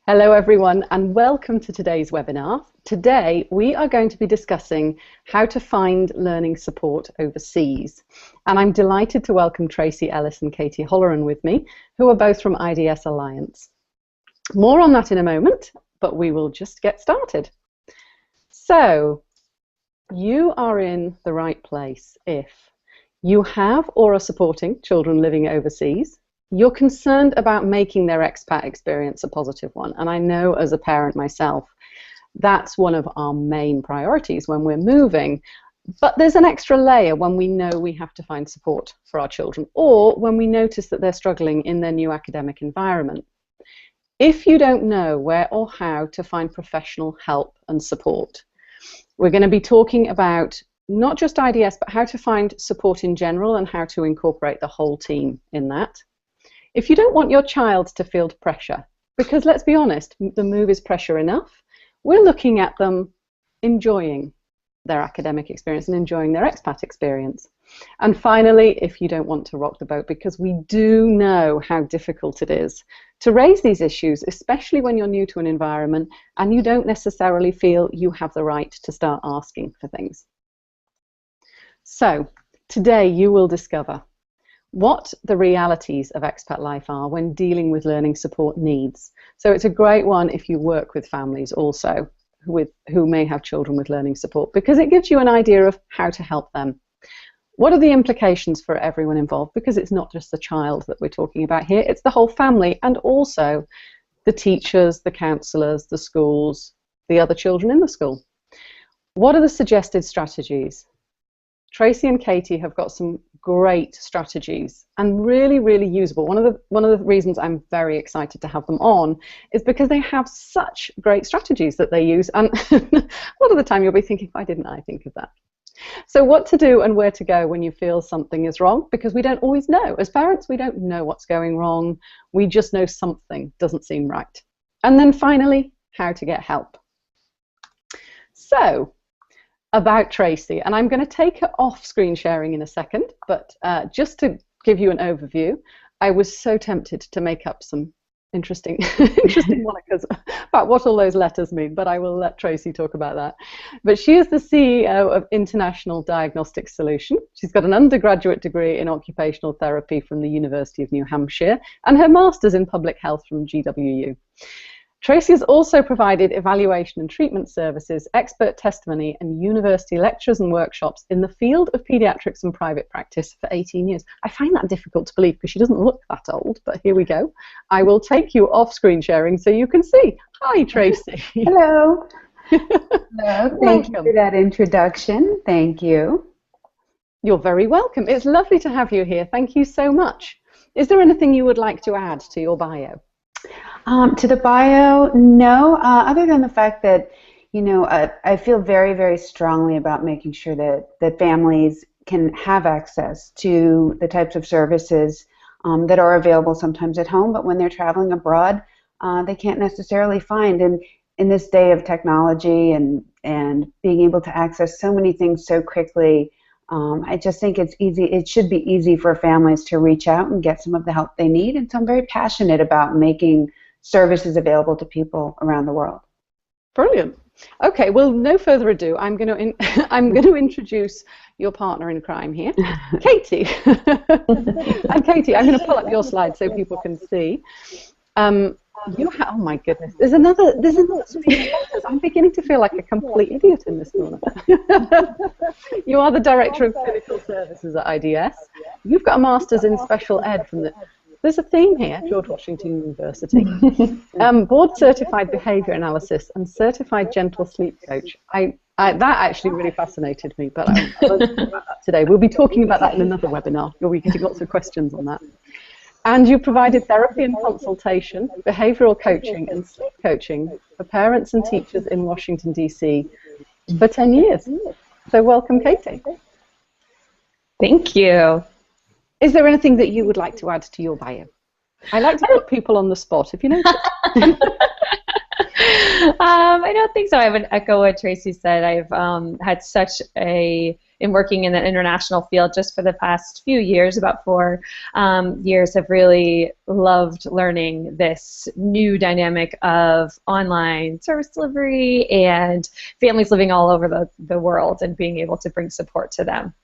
Hello everyone and welcome to today's webinar. Today we are going to be discussing how to find learning support overseas. And I'm delighted to welcome Tracy Ellis and Katie Holloran with me, who are both from IDS Alliance. More on that in a moment, but we will just get started. So, you are in the right place if you have or are supporting children living overseas. You're concerned about making their expat experience a positive one. And I know as a parent myself, that's one of our main priorities when we're moving. But there's an extra layer when we know we have to find support for our children, or when we notice that they're struggling in their new academic environment. If you don't know where or how to find professional help and support, we're going to be talking about not just IDS, but how to find support in general and how to incorporate the whole team in that. If you don't want your child to feel pressure, because let's be honest, the move is pressure enough, we're looking at them enjoying their academic experience and enjoying their expat experience. And finally, if you don't want to rock the boat, because we do know how difficult it is to raise these issues, especially when you're new to an environment and you don't necessarily feel you have the right to start asking for things. So today you will discover what the realities of expat life are when dealing with learning support needs. So it's a great one if you work with families also who may have children with learning support, because it gives you an idea of how to help them. What are the implications for everyone involved? Because it's not just the child that we're talking about here, it's the whole family and also the teachers, the counsellors, the schools, the other children in the school. What are the suggested strategies? Tracy and Katie have got some great strategies and really, really usable. One of the reasons I'm very excited to have them on is because they have such great strategies that they use, and a lot of the time you'll be thinking, why didn't I think of that? So what to do and where to go when you feel something is wrong, because we don't always know. As parents, we don't know what's going wrong. We just know something doesn't seem right. And then finally, how to get help. So, about Tracy, and I'm going to take her off screen sharing in a second, but just to give you an overview, I was so tempted to make up some interesting monikers about what all those letters mean, but I will let Tracy talk about that. But she is the CEO of International Diagnostic Solution. She's got an undergraduate degree in occupational therapy from the University of New Hampshire and her master's in public health from GWU. Tracy has also provided evaluation and treatment services, expert testimony, and university lectures and workshops in the field of pediatrics and private practice for 18 years. I find that difficult to believe because she doesn't look that old, but here we go. I will take you off screen sharing so you can see. Hi, Tracy. Hello. Hello. Thank you for that introduction. Thank you. You're very welcome. It's lovely to have you here. Thank you so much. Is there anything you would like to add to your bio? To the bio, no, other than the fact that, you know, I feel very, very strongly about making sure that families can have access to the types of services that are available sometimes at home, but when they're traveling abroad, they can't necessarily find. And in this day of technology and being able to access so many things so quickly, I just think it's easy. It should be easy for families to reach out and get some of the help they need. And so I'm very passionate about making services available to people around the world. Brilliant. Okay, well, no further ado, I'm going to introduce your partner in crime here, Katie. And Katie, I'm going to pull up your slide so people can see. Oh my goodness, there's another screen of letters. I'm beginning to feel like a complete idiot in this corner. You are the Director of Clinical Services at IDS. You've got a Master's in Special Ed from there's a theme here, George Washington University. Board Certified Behaviour Analysis and Certified Gentle Sleep Coach. That actually really fascinated me, but I won't talk about that today. We'll be talking about that in another webinar. You'll be getting lots of questions on that. And you provided therapy and consultation, behavioural coaching and sleep coaching for parents and teachers in Washington, D.C. for 10 years. So welcome, Katie. Thank you. Is there anything that you would like to add to your bio? I like to put people on the spot, if you know. I don't think so. I would echo what Tracy said. I've had such a in working in the international field just for the past few years, about 4 years, have really loved learning this new dynamic of online service delivery and families living all over the world and being able to bring support to them.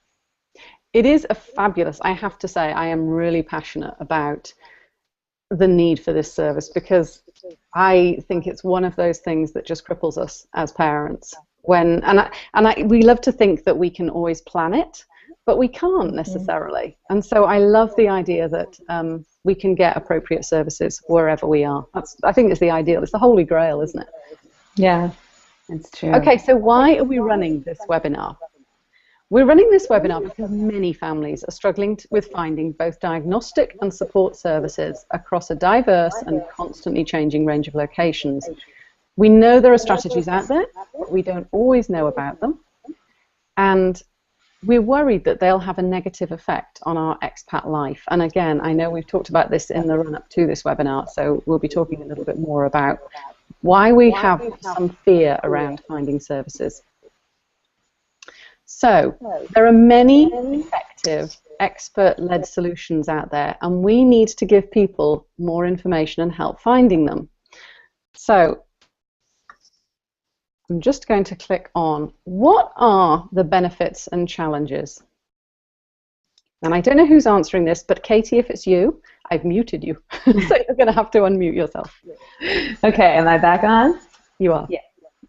It is a fabulous, I have to say, I am really passionate about the need for this service, because I think it's one of those things that just cripples us as parents. We love to think that we can always plan it, but we can't necessarily. And so I love the idea that we can get appropriate services wherever we are. I think it's the ideal. It's the holy grail, isn't it? Yeah, it's true. Okay, so why are we running this webinar? We're running this webinar because many families are struggling with finding both diagnostic and support services across a diverse and constantly changing range of locations. We know there are strategies out there, but we don't always know about them. And we're worried that they'll have a negative effect on our expat life. And again, I know we've talked about this in the run-up to this webinar, so we'll be talking a little bit more about why we have some fear around finding services. So, there are many effective expert-led solutions out there, and we need to give people more information and help finding them. So, I'm just going to click on what are the benefits and challenges. And I don't know who's answering this, but Katie, if it's you, I've muted you. So you're going to have to unmute yourself. Okay, am I back on? You are. Yeah.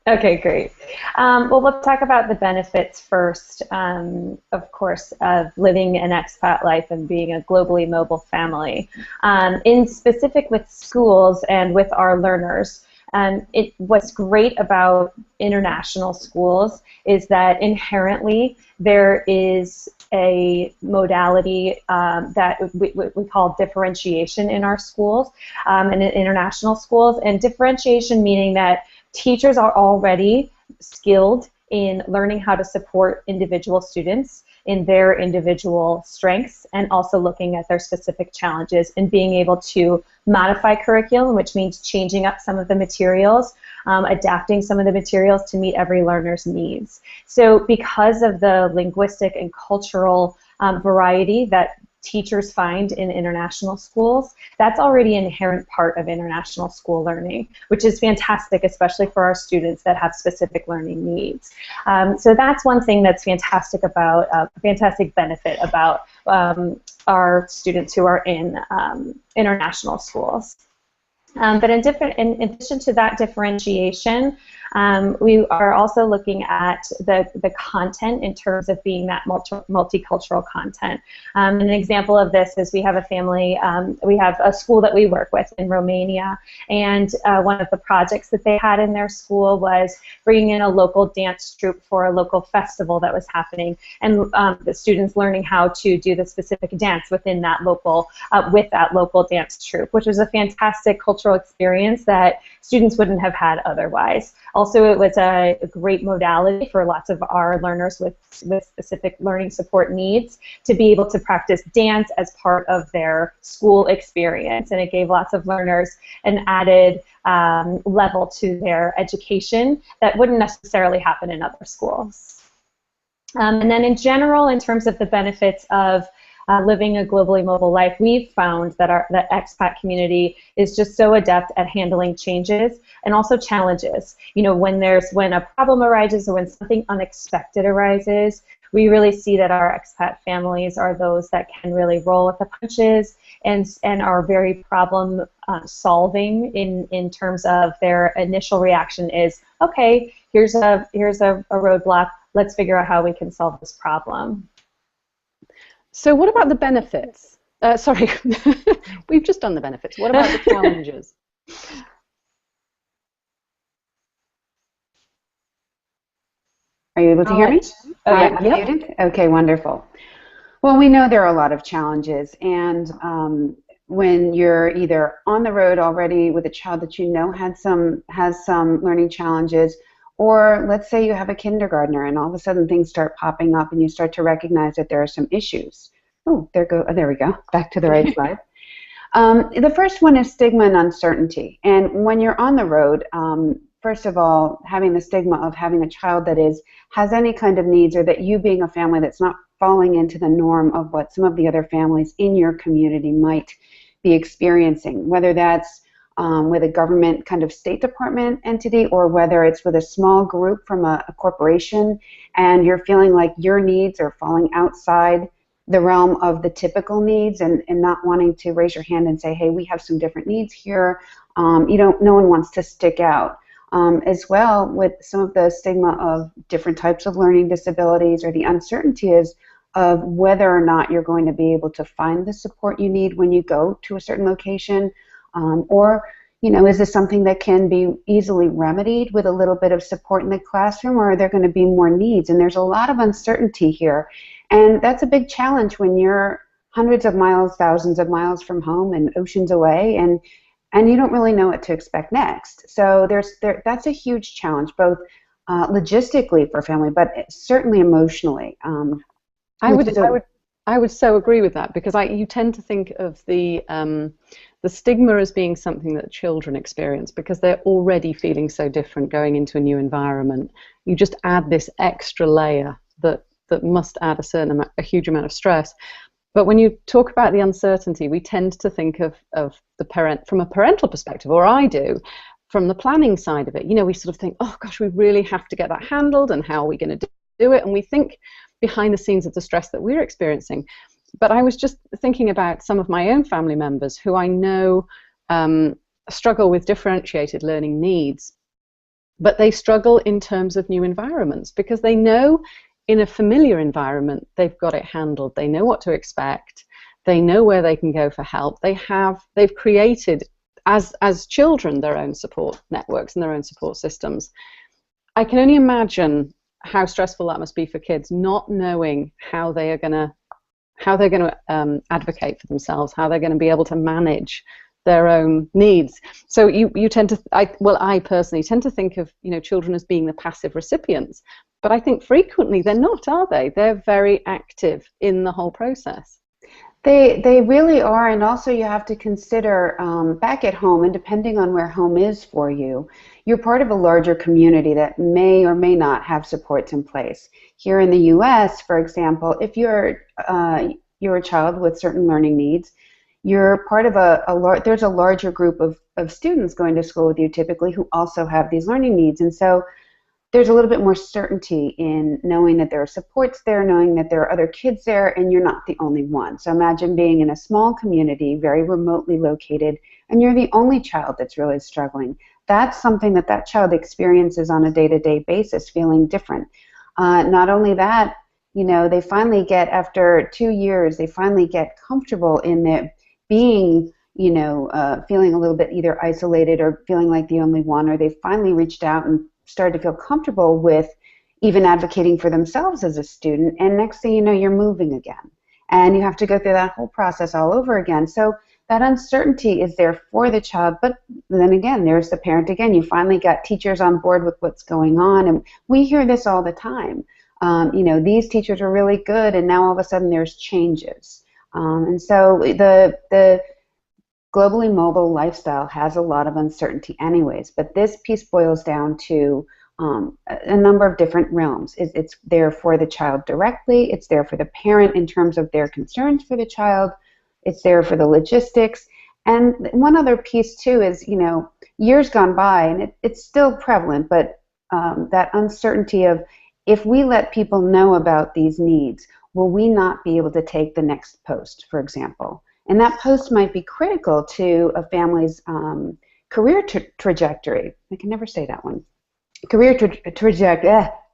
Okay, great. Well, we'll talk about the benefits first, of course, of living an expat life and being a globally mobile family. In specific with schools and with our learners, what's great about international schools is that inherently there is a modality that we call differentiation in our schools and in international schools, and differentiation meaning that teachers are already skilled in learning how to support individual students in their individual strengths, and also looking at their specific challenges and being able to modify curriculum, which means changing up some of the materials, adapting some of the materials to meet every learner's needs. So because of the linguistic and cultural variety that teachers find in international schools, that's already an inherent part of international school learning, which is fantastic, especially for our students that have specific learning needs. So that's one thing that's fantastic about, fantastic benefit about our students who are in international schools. But in addition to that differentiation, we are also looking at the content in terms of being that multicultural content. An example of this is we have a family, we have a school that we work with in Romania, and one of the projects that they had in their school was bringing in a local dance troupe for a local festival that was happening, and the students learning how to do the specific dance within that local, with that local dance troupe, which was a fantastic cultural experience that students wouldn't have had otherwise. Also, it was a great modality for lots of our learners with specific learning support needs to be able to practice dance as part of their school experience, and it gave lots of learners an added level to their education that wouldn't necessarily happen in other schools. And then in general, in terms of the benefits of living a globally mobile life, we've found that the expat community is just so adept at handling changes and also challenges. You know, when a problem arises or when something unexpected arises, we really see that our expat families are those that can really roll with the punches and are very problem solving in terms of their initial reaction is, okay, here's a roadblock, let's figure out how we can solve this problem. So what about the benefits? Sorry, we've just done the benefits. What about the challenges? Are you able to hear me? Oh, yeah. Yep. Okay, wonderful. Well, we know there are a lot of challenges, and when you're either on the road already with a child that you know has some learning challenges, or let's say you have a kindergartner and all of a sudden things start popping up and you start to recognize that there are some issues. Oh, there we go. Back to the right slide. The first one is stigma and uncertainty. And when you're on the road, first of all, having the stigma of having a child that has any kind of needs, or that you being a family that's not falling into the norm of what some of the other families in your community might be experiencing, whether that's with a government kind of State Department entity, or whether it's with a small group from a corporation, and you're feeling like your needs are falling outside the realm of the typical needs, and not wanting to raise your hand and say, hey, we have some different needs here. No one wants to stick out. As well, with some of the stigma of different types of learning disabilities, or the uncertainty is of whether or not you're going to be able to find the support you need when you go to a certain location, or is this something that can be easily remedied with a little bit of support in the classroom, or are there going to be more needs? And there's a lot of uncertainty here, and that's a big challenge when you're hundreds of miles, thousands of miles from home and oceans away, and you don't really know what to expect next. So that's a huge challenge, both logistically for family, but certainly emotionally. I would so agree with that, because you tend to think of the stigma as being something that children experience because they're already feeling so different going into a new environment. You just add this extra layer that must add a huge amount of stress. But when you talk about the uncertainty, we tend to think of the parent from a parental perspective, or I do, from the planning side of it. We sort of think, oh gosh, we really have to get that handled, and how are we going to do it? And we think behind the scenes of the stress that we're experiencing. But I was just thinking about some of my own family members who I know struggle with differentiated learning needs, but they struggle in terms of new environments, because they know in a familiar environment they've got it handled. They know what to expect. They know where they can go for help. They've created, as children, their own support networks and their own support systems. I can only imagine how stressful that must be for kids, not knowing how they're going to advocate for themselves, how they're going to be able to manage their own needs. So you tend to, I personally tend to think of children as being the passive recipients, but I think frequently they're not, are they? They're very active in the whole process. They really are, and also you have to consider back at home, and depending on where home is for you, you're part of a larger community that may or may not have supports in place. Here in the U.S., for example, if you're a child with certain learning needs, you're part of there's a larger group of students going to school with you typically who also have these learning needs, and so there's a little bit more certainty in knowing that there are supports there, knowing that there are other kids there, and you're not the only one. So imagine being in a small community, very remotely located, and you're the only child that's really struggling. That's something that child experiences on a day-to-day basis, feeling different. Not only that, they finally get, after 2 years, they finally get comfortable in their being, feeling a little bit either isolated or feeling like the only one, or they finally reached out and started to feel comfortable with even advocating for themselves as a student, and next thing you know, you're moving again. And you have to go through that whole process all over again. So that uncertainty is there for the child, but then again, there's the parent again. You finally got teachers on board with what's going on, and we hear this all the time. These teachers are really good, and now all of a sudden there's changes. And so the globally mobile lifestyle has a lot of uncertainty anyways, but this piece boils down to a number of different realms. It's there for the child directly, it's there for the parent in terms of their concerns for the child, it's there for the logistics, and one other piece too is, years gone by, and it's still prevalent, but that uncertainty of, if we let people know about these needs, will we not be able to take the next post, for example? And that post might be critical to a family's career trajectory. I can never say that one. Career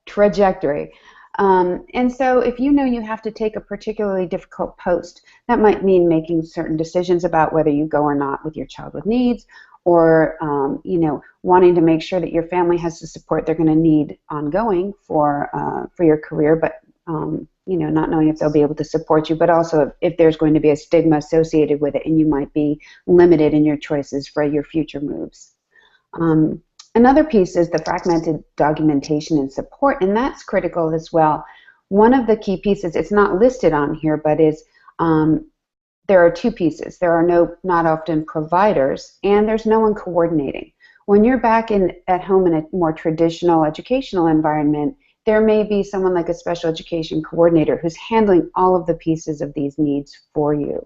trajectory. And so if you have to take a particularly difficult post, that might mean making certain decisions about whether you go or not with your child with needs, or wanting to make sure that your family has the support they're going to need ongoing for your career, but not knowing if they'll be able to support you, but also if there's going to be a stigma associated with it, and you might be limited in your choices for your future moves. Another piece is the fragmented documentation and support, and that's critical as well. One of the key pieces, it's not listed on here, but is there are two pieces. There are not often providers, and there's no one coordinating. When you're back at home in a more traditional educational environment, there may be someone like a special education coordinator who's handling all of the pieces of these needs for you.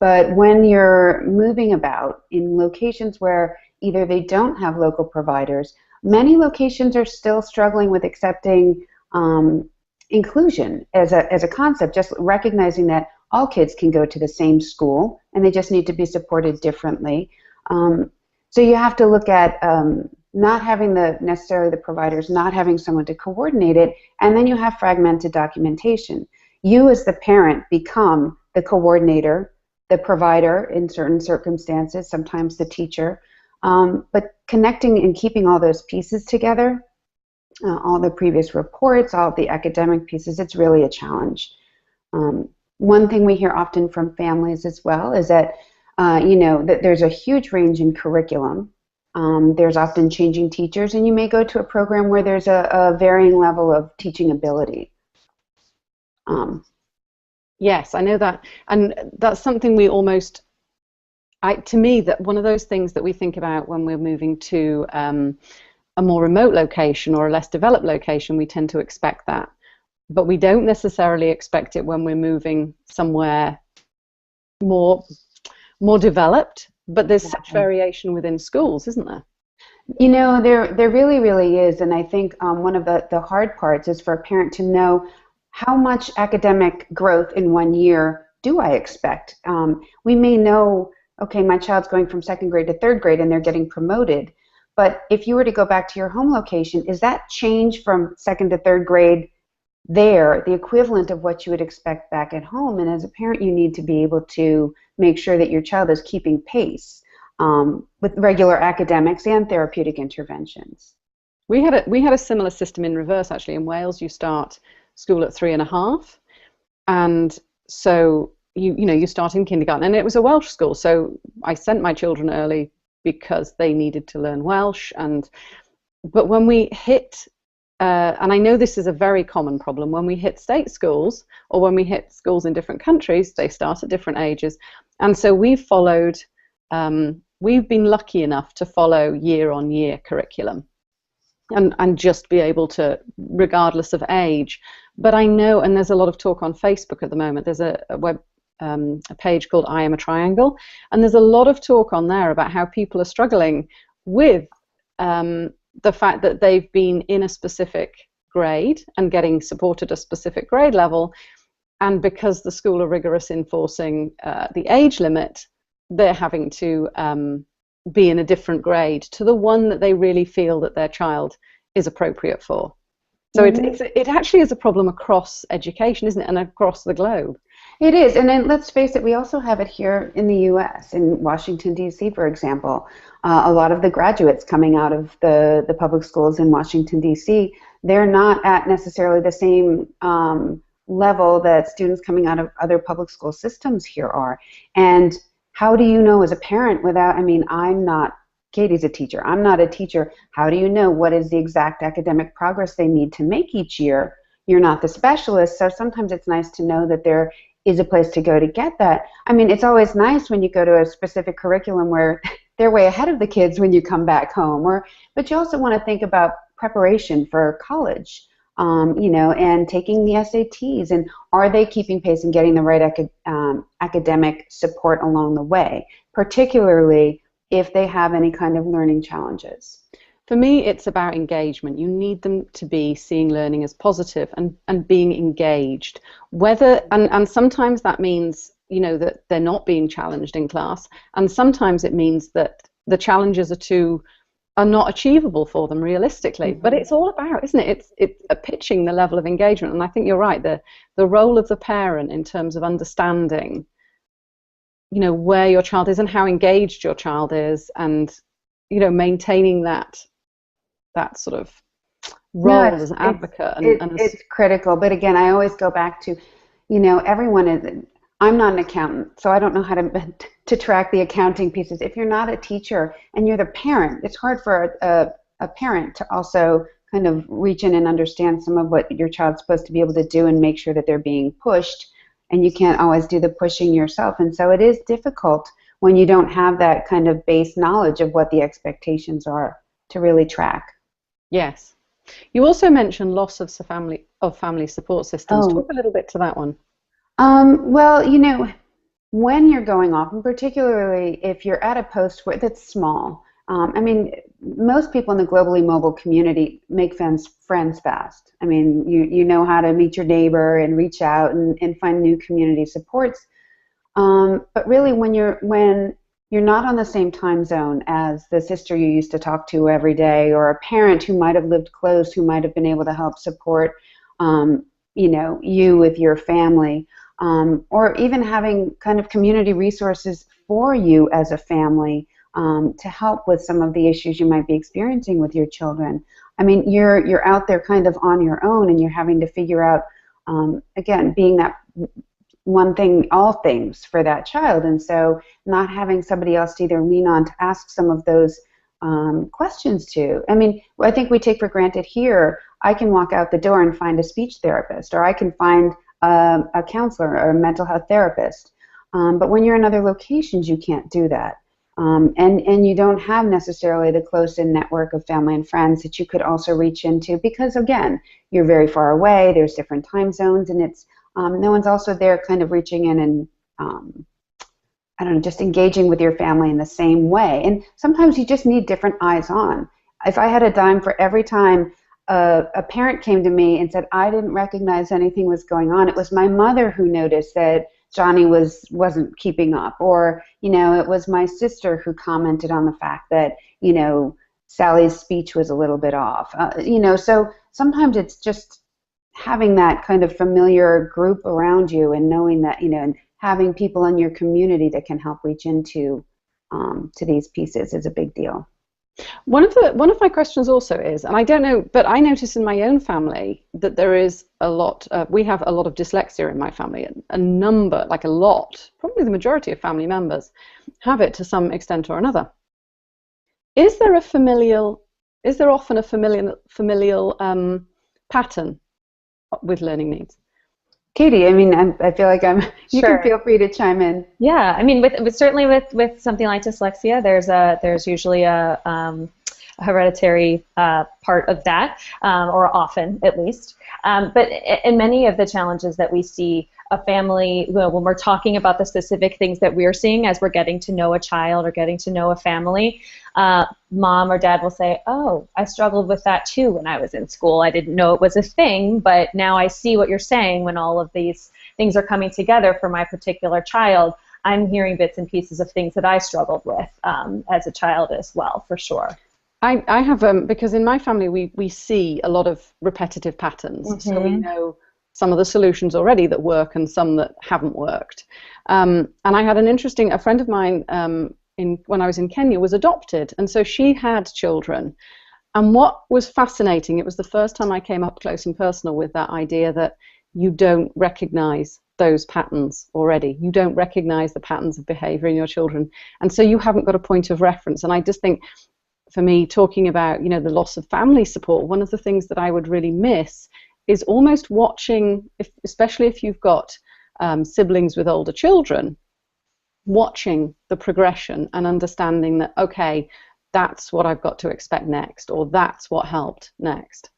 But when you're moving about in locations where either they don't have local providers, many locations are still struggling with accepting inclusion as a concept, just recognizing that all kids can go to the same school and they just need to be supported differently. So you have to look at not having necessarily the providers, not having someone to coordinate it, and then you have fragmented documentation. You as the parent become the coordinator, the provider in certain circumstances, sometimes the teacher, but connecting and keeping all those pieces together, all the previous reports, all of the academic pieces, it's really a challenge. One thing we hear often from families as well is that that there's a huge range in curriculum. There's often changing teachers, and you may go to a program where there's a varying level of teaching ability. Yes, I know that, and that's something we almost, to me, that one of those things that we think about when we're moving to a more remote location or a less developed location, we tend to expect that, but we don't necessarily expect it when we're moving somewhere more developed. But there's such variation within schools, isn't there? There really, really is, and I think one of the hard parts is for a parent to know how much academic growth in 1 year do I expect. We may know, okay, my child's going from second grade to third grade and they're getting promoted, but if you were to go back to your home location, is that change from second to third grade there the equivalent of what you would expect back at home? And as a parent, you need to be able to make sure that your child is keeping pace with regular academics and therapeutic interventions. We had a similar system in reverse, actually. In Wales, you start school at 3.5, and so you start in kindergarten, and it was a Welsh school, so I sent my children early because they needed to learn Welsh. But when we hit and I know this is a very common problem, when we hit state schools or when we hit schools in different countries, they start at different ages. And so we've been lucky enough to follow year-on-year curriculum and just be able to, regardless of age. But I know, and there's a lot of talk on Facebook at the moment, there's a page called I Am a Triangle, and there's a lot of talk on there about how people are struggling with the fact that they've been in a specific grade and getting supported at a specific grade level, and because the school are rigorous in enforcing the age limit, they're having to be in a different grade to the one that they really feel that their child is appropriate for. So it actually is a problem across education, isn't it, and across the globe. It is, and then let's face it, we also have it here in the U.S., in Washington, D.C., for example. A lot of the graduates coming out of the public schools in Washington, D.C., they're not at necessarily the same level that students coming out of other public school systems here are. And how do you know as a parent without, Katie's a teacher, I'm not a teacher, how do you know what is the exact academic progress they need to make each year? You're not the specialist, so sometimes it's nice to know that there is a place to go to get that. It's always nice when you go to a specific curriculum where they're way ahead of the kids when you come back home, but you also want to think about preparation for college, and taking the SATs, and are they keeping pace and getting the right academic support along the way, particularly if they have any kind of learning challenges. For me, it's about engagement. You need them to be seeing learning as positive and being engaged. And sometimes that means, that they're not being challenged in class, and sometimes it means that the challenges are not achievable for them realistically. But it's all about, isn't it? It's pitching the level of engagement. And I think you're right. The role of the parent in terms of understanding, where your child is and how engaged your child is, and maintaining that sort of role as an advocate. It's critical. But again, I always go back to, everyone is. I'm not an accountant, so I don't know how to track the accounting pieces. If you're not a teacher and you're the parent, it's hard for a parent to also kind of reach in and understand some of what your child's supposed to be able to do and make sure that they're being pushed. And you can't always do the pushing yourself. And so it is difficult when you don't have that kind of base knowledge of what the expectations are. to really track. Yes. You also mentioned loss of family support systems. Oh, Talk a little bit to that one. well, when you're going off, and particularly if you're at a post where that's small, I mean, most people in the globally mobile community make friends fast. I mean, you know how to meet your neighbor and reach out and find new community supports. But really, when you're not on the same time zone as the sister you used to talk to every day, or a parent who might have lived close, who might have been able to help support, you with your family, or even having kind of community resources for you as a family to help with some of the issues you might be experiencing with your children. I mean, you're out there kind of on your own, and you're having to figure out, again, being that one thing, all things for that child, and so not having somebody else to either lean on to ask some of those questions to. I mean, I think we take for granted here, I can walk out the door and find a speech therapist, or I can find a counselor or a mental health therapist. But when you're in other locations, you can't do that. And you don't have necessarily the close-in network of family and friends that you could also reach into, because, again, you're very far away, there's different time zones, and it's no one's also there kind of reaching in and, I don't know, just engaging with your family in the same way. And sometimes you just need different eyes on. If I had a dime for every time a parent came to me and said, I didn't recognize anything was going on, it was my mother who noticed that Johnny wasn't keeping up, or, it was my sister who commented on the fact that, Sally's speech was a little bit off. So sometimes it's just having that kind of familiar group around you, and knowing that, and having people in your community that can help reach into to these pieces is a big deal. One of my questions also is, and I don't know, but I notice in my own family that there is a lot. We have a lot of dyslexia in my family. A number, like a lot, probably the majority of family members, have it to some extent or another. Is there often a familial pattern with learning needs? Katie, I mean, I feel like you Sure. can feel free to chime in. Yeah, I mean, certainly with something like dyslexia, there's usually a hereditary part of that, or often at least. But in many of the challenges that we see, a family, when we're talking about the specific things that we're seeing as we're getting to know a child or getting to know a family, mom or dad will say, oh, I struggled with that too when I was in school. I didn't know it was a thing, but now I see what you're saying. When all of these things are coming together for my particular child, I'm hearing bits and pieces of things that I struggled with as a child as well, for sure. I have, because in my family we see a lot of repetitive patterns, so we know some of the solutions already that work and some that haven't worked. And I had a friend of mine when I was in Kenya was adopted, and so she had children. And what was fascinating, it was the first time I came up close and personal with that idea that you don't recognize those patterns already. You don't recognize the patterns of behavior in your children, and so you haven't got a point of reference. And I just think, for me, talking about the loss of family support, one of the things that I would really miss is almost watching, especially if you've got siblings with older children, watching the progression and understanding that, okay, that's what I've got to expect next, or that's what helped next.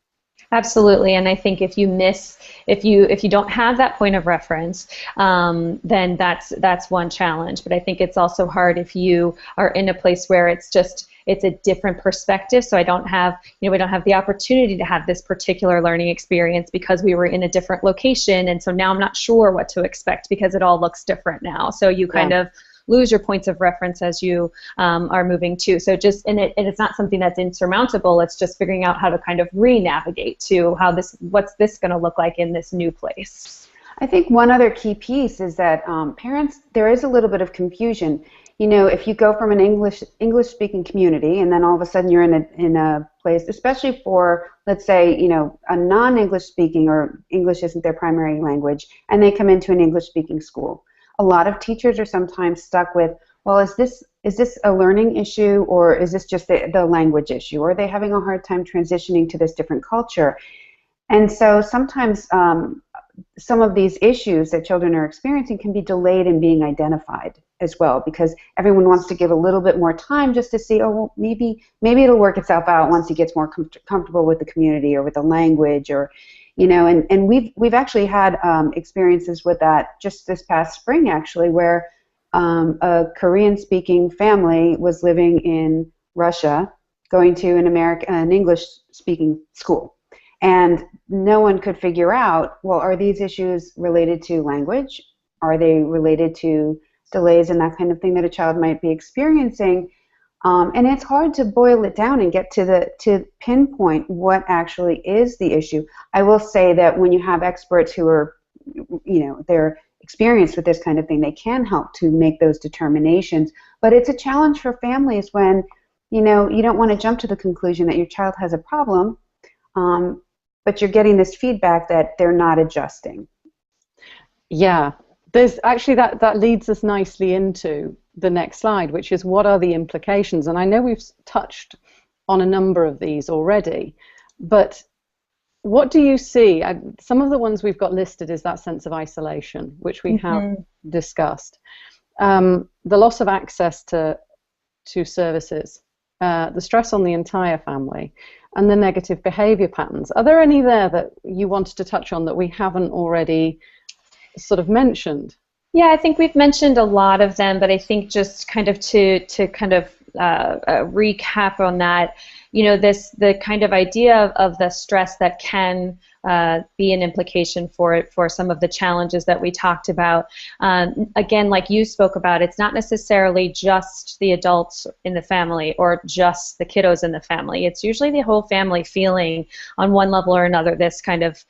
Absolutely, and I think if you don't have that point of reference, then that's one challenge. But I think it's also hard if you are in a place where it's a different perspective. So we don't have the opportunity to have this particular learning experience because we were in a different location, and so now I'm not sure what to expect because it all looks different now. So you kind of lose your points of reference as you are moving too. So and it's not something that's insurmountable. It's just figuring out how to kind of re-navigate to what's this going to look like in this new place. I think one other key piece is that parents, there is a little bit of confusion. If you go from an English-speaking community, and then all of a sudden you're in a place, especially for, let's say, a non-English speaking, or English isn't their primary language, and they come into an English-speaking school. A lot of teachers are sometimes stuck with, well, is this a learning issue, or is this just the language issue? Or are they having a hard time transitioning to this different culture? And so sometimes some of these issues that children are experiencing can be delayed in being identified as well, because everyone wants to give a little bit more time just to see, oh, well, maybe it'll work itself out once he gets more comfortable with the community or with the language, or, you know, and we've actually had experiences with that just this past spring, actually, where a Korean-speaking family was living in Russia, going to an English-speaking school. And no one could figure out, well, are these issues related to language? Are they related to delays and that kind of thing that a child might be experiencing? And it's hard to boil it down and get to pinpoint what actually is the issue. I will say that when you have experts who are, you know, they're experienced with this kind of thing, they can help to make those determinations. But it's a challenge for families when, you know, you don't want to jump to the conclusion that your child has a problem, but you're getting this feedback that they're not adjusting. Yeah, there's actually that leads us nicely into the next slide, which is what are the implications? And I know we've touched on a number of these already, but what do you see? Some of the ones we've got listed is that sense of isolation, which we have discussed. The loss of access to services, the stress on the entire family, and the negative behavior patterns. Are there any there that you wanted to touch on that we haven't already sort of mentioned? Yeah, I think we've mentioned a lot of them, but I think just kind of to kind of recap on that, you know, the kind of idea of the stress that can be an implication for some of the challenges that we talked about. Again, like you spoke about, it's not necessarily just the adults in the family or just the kiddos in the family. It's usually the whole family feeling on one level or another this kind of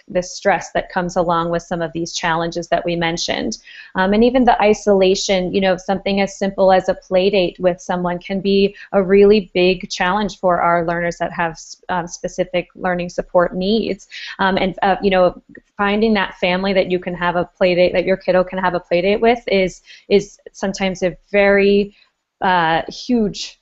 this stress that comes along with some of these challenges that we mentioned. And even the isolation, you know, something as simple as a play date with someone can be a really big challenge for our learners that have specific learning support needs. You know, finding that family that you can have a play date, that your kiddo can have a play date with is sometimes a very huge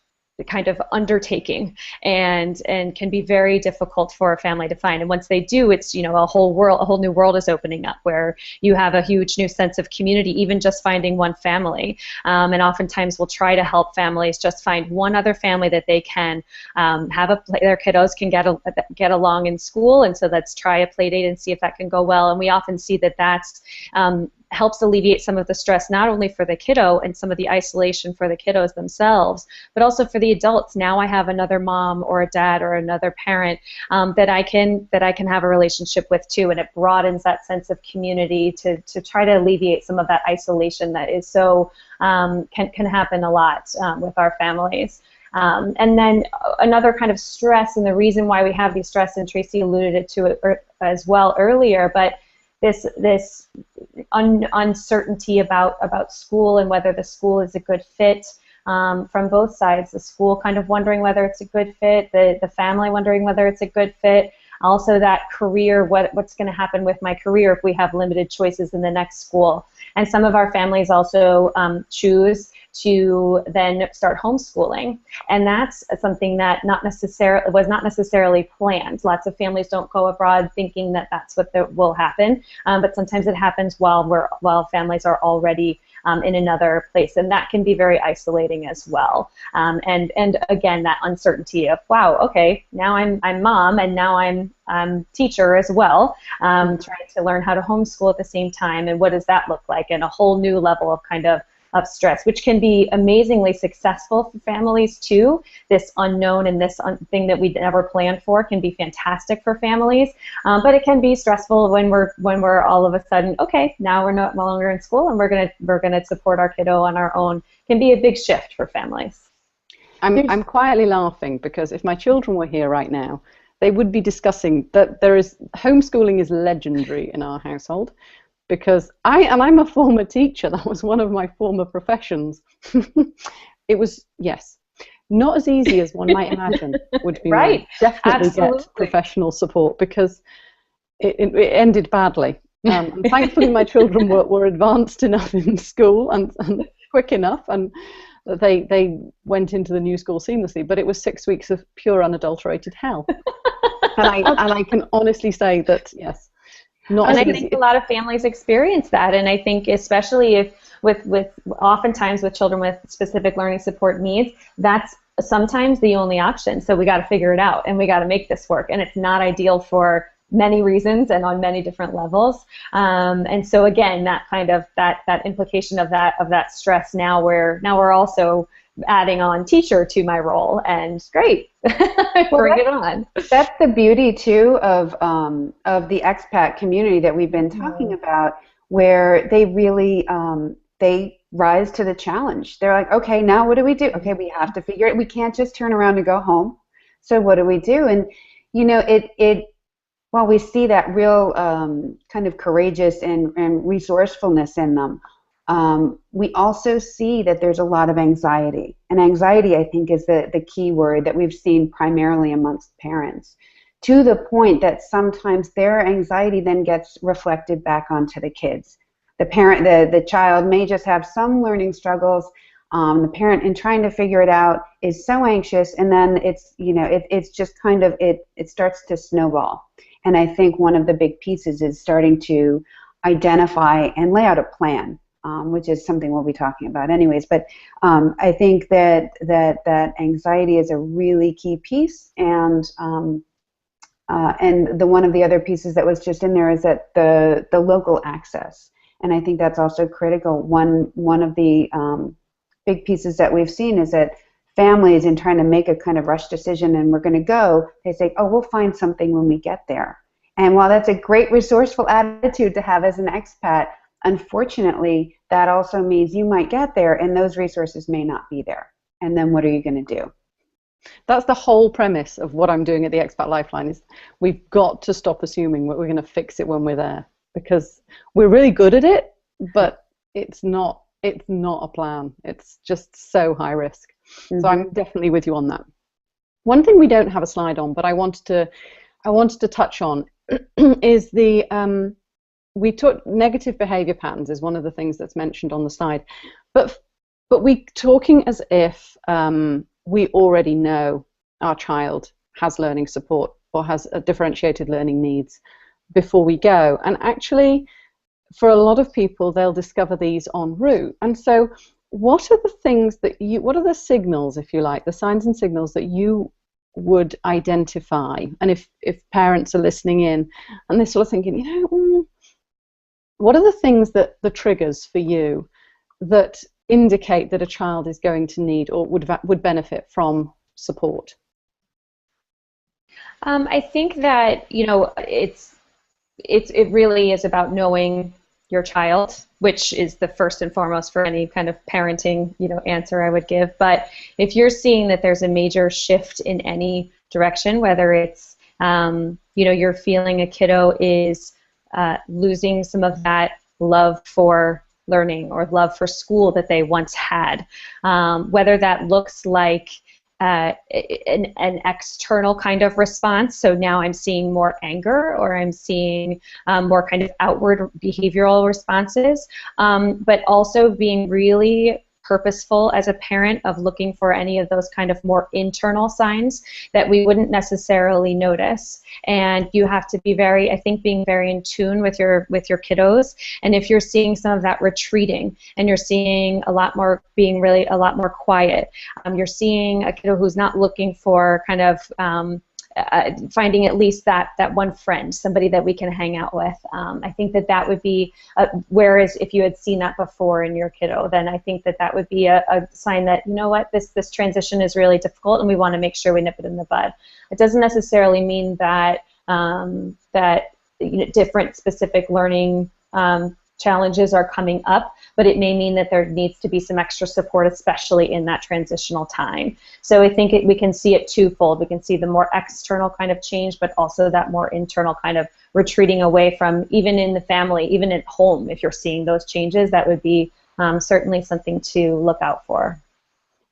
kind of undertaking, and can be very difficult for a family to find. And once they do, it's, you know, a whole new world is opening up, where you have a huge new sense of community, even just finding one family. And oftentimes we'll try to help families just find one other family that they can have their kiddos can get along in school, and so let's try a play date and see if that can go well. And we often see that that's helps alleviate some of the stress, not only for the kiddo and some of the isolation for the kiddos themselves, but also for the adults. Now I have another mom or a dad or another parent that I can have a relationship with too, and it broadens that sense of community to try to alleviate some of that isolation that is so can happen a lot with our families. And then another kind of stress, and the reason why we have these stress, and Tracy alluded to it as well earlier, but this uncertainty about school and whether the school is a good fit from both sides. The school kind of wondering whether it's a good fit, the family wondering whether it's a good fit. Also that career, what's going to happen with my career if we have limited choices in the next school. And some of our families also choose to then start homeschooling, and that's something that was not necessarily planned. Lots of families don't go abroad thinking that that's what will happen, but sometimes it happens while families are already in another place, and that can be very isolating as well. And again, that uncertainty of, wow, okay, now I'm mom, and now I'm teacher as well, trying to learn how to homeschool at the same time, and what does that look like, and a whole new level of kind of stress, which can be amazingly successful for families too. This unknown and this thing that we never planned for can be fantastic for families, but it can be stressful when we're all of a sudden, okay, now we're no longer in school, and we're gonna support our kiddo on our own. Can be a big shift for families. I'm quietly laughing because if my children were here right now, they would be discussing that homeschooling is legendary in our household. Because I'm a former teacher. That was one of my former professions. It was, yes, not as easy as one might imagine would be. Right. Definitely Absolutely. Get professional support, because it ended badly. And thankfully my children were advanced enough in school and quick enough, and they went into the new school seamlessly, but it was 6 weeks of pure unadulterated hell. And I can honestly say that, yes, Not And as I easy. think a lot of families experience that, and I think especially if with oftentimes with children with specific learning support needs, that's sometimes the only option. So we got to figure it out, and we got to make this work, and it's not ideal for many reasons and on many different levels. And so again, that kind of that implication of that stress. Now we're also adding on teacher to my role, and great, bring it on. That's the beauty too of the expat community that we've been talking about, where they really they rise to the challenge. They're like, okay, now what do we do? Okay, we have to figure it. We can't just turn around and go home. So what do we do? And you know, it while we see that real kind of courageous and resourcefulness in them, we also see that there's a lot of anxiety. And anxiety, I think, is the key word that we've seen primarily amongst parents, to the point that sometimes their anxiety then gets reflected back onto the kids. The child may just have some learning struggles. The parent, in trying to figure it out, is so anxious, and then it's just kind of it starts to snowball. And I think one of the big pieces is starting to identify and lay out a plan, which is something we'll be talking about anyways. But I think that anxiety is a really key piece, and one of the other pieces that was just in there is that the local access, and I think that's also critical. One of the big pieces that we've seen is that families, in trying to make a kind of rush decision and we're going to go, they say, oh, we'll find something when we get there. And while that's a great resourceful attitude to have as an expat, unfortunately, that also means you might get there and those resources may not be there. And then what are you going to do? That's the whole premise of what I'm doing at the Expat Lifeline, is we've got to stop assuming that we're going to fix it when we're there, because we're really good at it, but it's not a plan. It's just so high risk. Mm-hmm. So I'm definitely with you on that. One thing we don't have a slide on, but I wanted to touch on is we took negative behavior patterns is one of the things that's mentioned on the slide, but we talking as if we already know our child has learning support or has a differentiated learning needs before we go. And actually, for a lot of people, they'll discover these en route. And so what are the signals, if you like, the signs and signals that you would identify? And if parents are listening in and they're sort of thinking, what are the things that the triggers for you that indicate that a child is going to need or would benefit from support? I think that it really is about knowing your child, which is the first and foremost for any kind of parenting answer I would give. But if you're seeing that there's a major shift in any direction, whether it's you're feeling a kiddo is losing some of that love for learning or love for school that they once had, whether that looks like an external kind of response. So now I'm seeing more anger, or I'm seeing more kind of outward behavioral responses, but also being really purposeful as a parent of looking for any of those kind of more internal signs that we wouldn't necessarily notice. And you have to be being very in tune with your kiddos. And if you're seeing some of that retreating, and you're seeing being a lot more quiet, you're seeing a kiddo who's not looking for kind of finding at least that one friend, somebody that we can hang out with. I think that would be, whereas if you had seen that before in your kiddo, then I think that would be a sign that, this transition is really difficult and we want to make sure we nip it in the bud. It doesn't necessarily mean that different specific learning challenges are coming up, but it may mean that there needs to be some extra support, especially in that transitional time. So I think we can see it twofold. We can see the more external kind of change, but also that more internal kind of retreating away from, even in the family, even at home, if you're seeing those changes, that would be certainly something to look out for.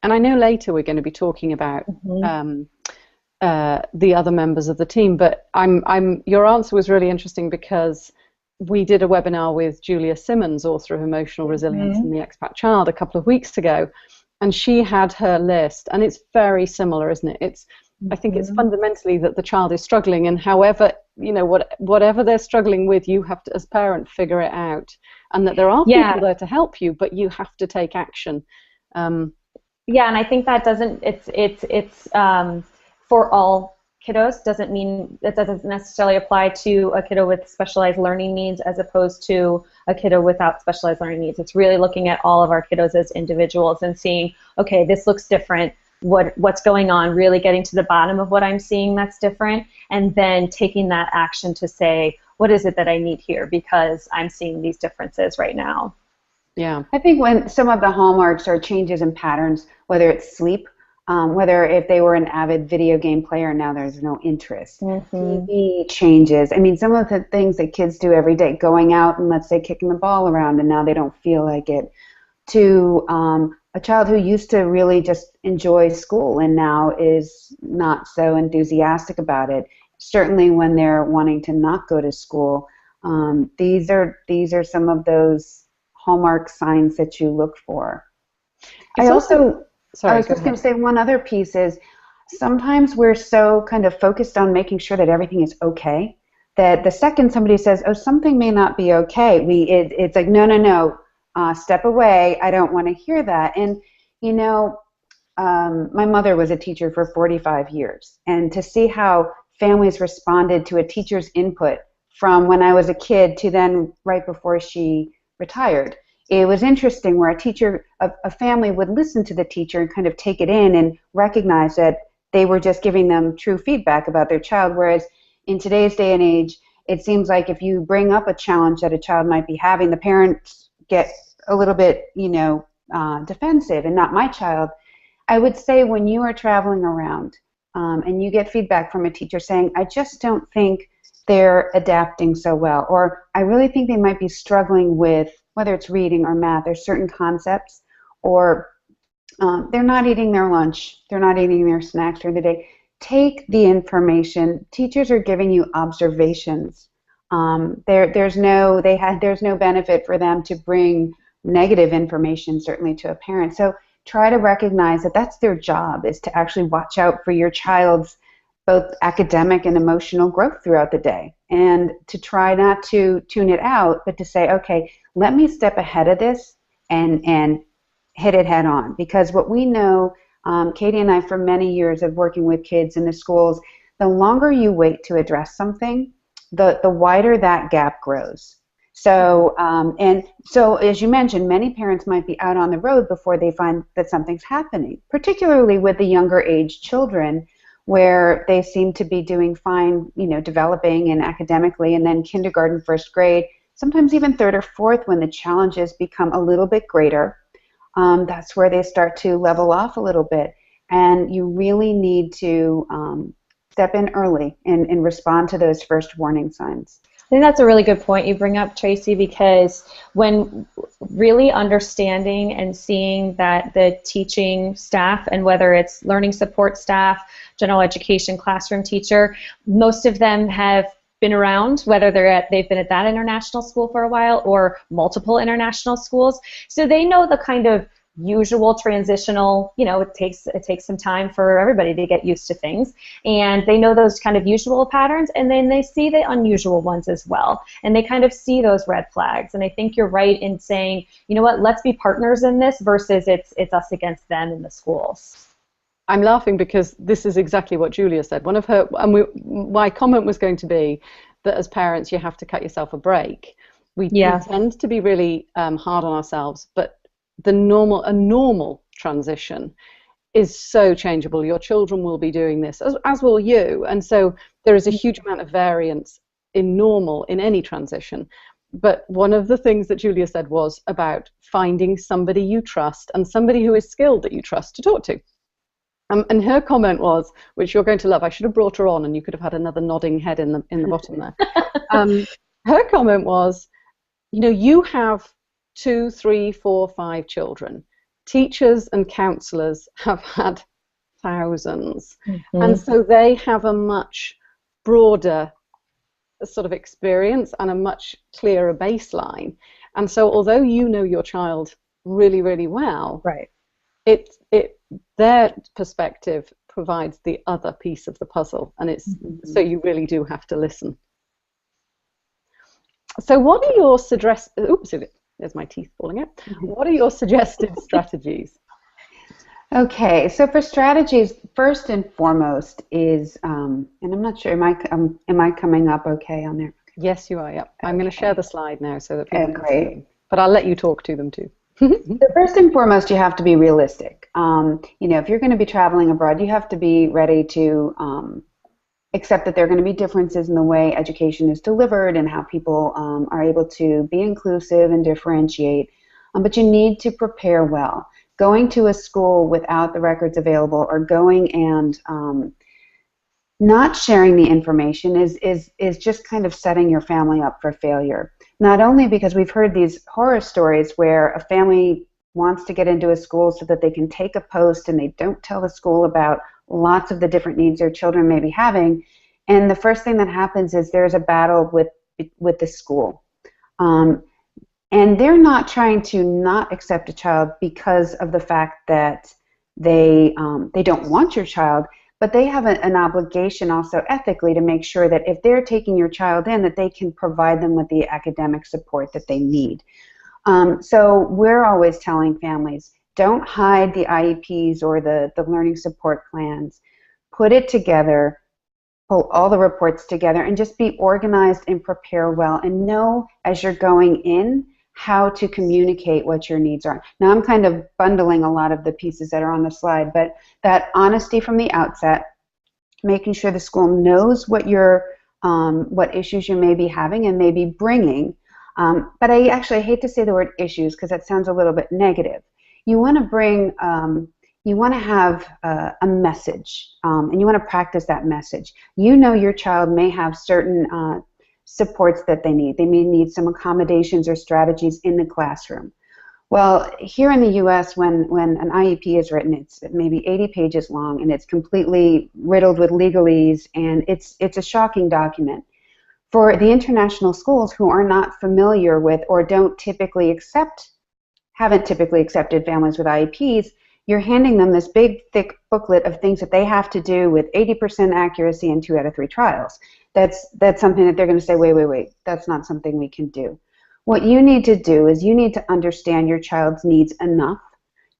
And I know later we're going to be talking about the other members of the team, but your answer was really interesting, because we did a webinar with Julia Simmons, author of Emotional Resilience in the Expat Child, a couple of weeks ago, and she had her list, and it's very similar, isn't it? I think it's fundamentally that the child is struggling, and however, whatever they're struggling with, you have to, as parent, figure it out, and that there are people there to help you, but you have to take action. Yeah, and I think that it's for all kiddos. Doesn't mean that doesn't necessarily apply to a kiddo with specialized learning needs as opposed to a kiddo without specialized learning needs. It's really looking at all of our kiddos as individuals and seeing, okay, this looks different. What's going on? Really getting to the bottom of what I'm seeing that's different, and then taking that action to say, what is it that I need here because I'm seeing these differences right now. Yeah, I think when some of the hallmarks are changes in patterns, whether it's sleep, whether if they were an avid video game player, now there's no interest. TV changes. I mean, some of the things that kids do every day, going out and let's say kicking the ball around, and now they don't feel like it, to a child who used to really just enjoy school and now is not so enthusiastic about it. Certainly when they're wanting to not go to school, these are some of those hallmark signs that you look for. I was just going to say one other piece is sometimes we're so kind of focused on making sure that everything is okay that the second somebody says, oh, something may not be okay, it's like, no, step away, I don't want to hear that. And, my mother was a teacher for 45 years, and to see how families responded to a teacher's input from when I was a kid to then right before she retired. It was interesting where a family would listen to the teacher and kind of take it in and recognize that they were just giving them true feedback about their child, whereas in today's day and age, it seems like if you bring up a challenge that a child might be having, the parents get a little bit, defensive, and not my child. I would say when you are traveling around and you get feedback from a teacher saying, I just don't think they're adapting so well, or I really think they might be struggling with whether it's reading or math or certain concepts, or they're not eating their lunch, they're not eating their snacks during the day. Take the information. Teachers are giving you observations. There's no benefit for them to bring negative information, certainly to a parent. So try to recognize that that's their job, is to actually watch out for your child's both academic and emotional growth throughout the day, and to try not to tune it out, but to say, okay, let me step ahead of this and hit it head on. Because what we know, Katie and I, for many years of working with kids in the schools, the longer you wait to address something, the wider that gap grows. So, so as you mentioned, many parents might be out on the road before they find that something's happening, particularly with the younger age children, where they seem to be doing fine, developing and academically, and then kindergarten, first grade, sometimes even third or fourth, when the challenges become a little bit greater, that's where they start to level off a little bit. And you really need to step in early and respond to those first warning signs. I think that's a really good point you bring up, Tracy, because when really understanding and seeing that the teaching staff, and whether it's learning support staff, general education, classroom teacher, most of them have been around, whether they've been at that international school for a while or multiple international schools, so they know the kind of usual transitional, it takes some time for everybody to get used to things, and they know those kind of usual patterns, and then they see the unusual ones as well, and they kind of see those red flags. And I think you're right in saying, you know what, let's be partners in this versus it's us against them in the schools. I'm laughing because this is exactly what Julia said. One of her, my comment was going to be that as parents you have to cut yourself a break. We tend to be really hard on ourselves, but a normal transition is so changeable. Your children will be doing this, as will you, and so there is a huge amount of variance in normal in any transition. But one of the things that Julia said was about finding somebody you trust and somebody who is skilled that you trust to talk to. And her comment was, which you're going to love, I should have brought her on and you could have had another nodding head in the bottom there. Her comment was, you have 2, 3, 4, 5 children. Teachers and counselors have had thousands. And so they have a much broader sort of experience and a much clearer baseline. And so although you know your child really, really well, right, their perspective provides the other piece of the puzzle, and it's so you really do have to listen. So what are your oops, there's my teeth falling out. What are your suggested strategies? Okay, so for strategies, first and foremost is, and I'm not sure, am I coming up okay on there? Yes, you are. Yep. Okay. I'm going to share the slide now so that people can see them. But I'll let you talk to them too. So first and foremost, you have to be realistic. If you're going to be traveling abroad, you have to be ready to accept that there are going to be differences in the way education is delivered and how people are able to be inclusive and differentiate. But you need to prepare well. Going to a school without the records available, or going and not sharing the information is just kind of setting your family up for failure. Not only because we've heard these horror stories where a family wants to get into a school so that they can take a post and they don't tell the school about lots of the different needs their children may be having, and the first thing that happens is there's a battle with the school. And they're not trying to not accept a child because of the fact that they don't want your child, but they have an obligation also ethically to make sure that if they're taking your child in, that they can provide them with the academic support that they need. So we're always telling families, don't hide the IEPs or the learning support plans. Put it together, pull all the reports together, and just be organized and prepare well, and know as you're going in how to communicate what your needs are. Now I'm kind of bundling a lot of the pieces that are on the slide, but that honesty from the outset, making sure the school knows what issues you may be having and may be bringing. But I hate to say the word issues because that sounds a little bit negative. You want to bring, you want to have a message, and you want to practice that message. You know your child may have certain supports that they need. They may need some accommodations or strategies in the classroom. Well, here in the U.S., when an IEP is written, it's maybe 80 pages long, and it's completely riddled with legalese, and it's a shocking document. For the international schools who are not familiar with or haven't typically accepted families with IEPs, you're handing them this big, thick booklet of things that they have to do with 80% accuracy in 2 out of 3 trials. That's something that they're going to say, wait, that's not something we can do. What you need to do is you need to understand your child's needs enough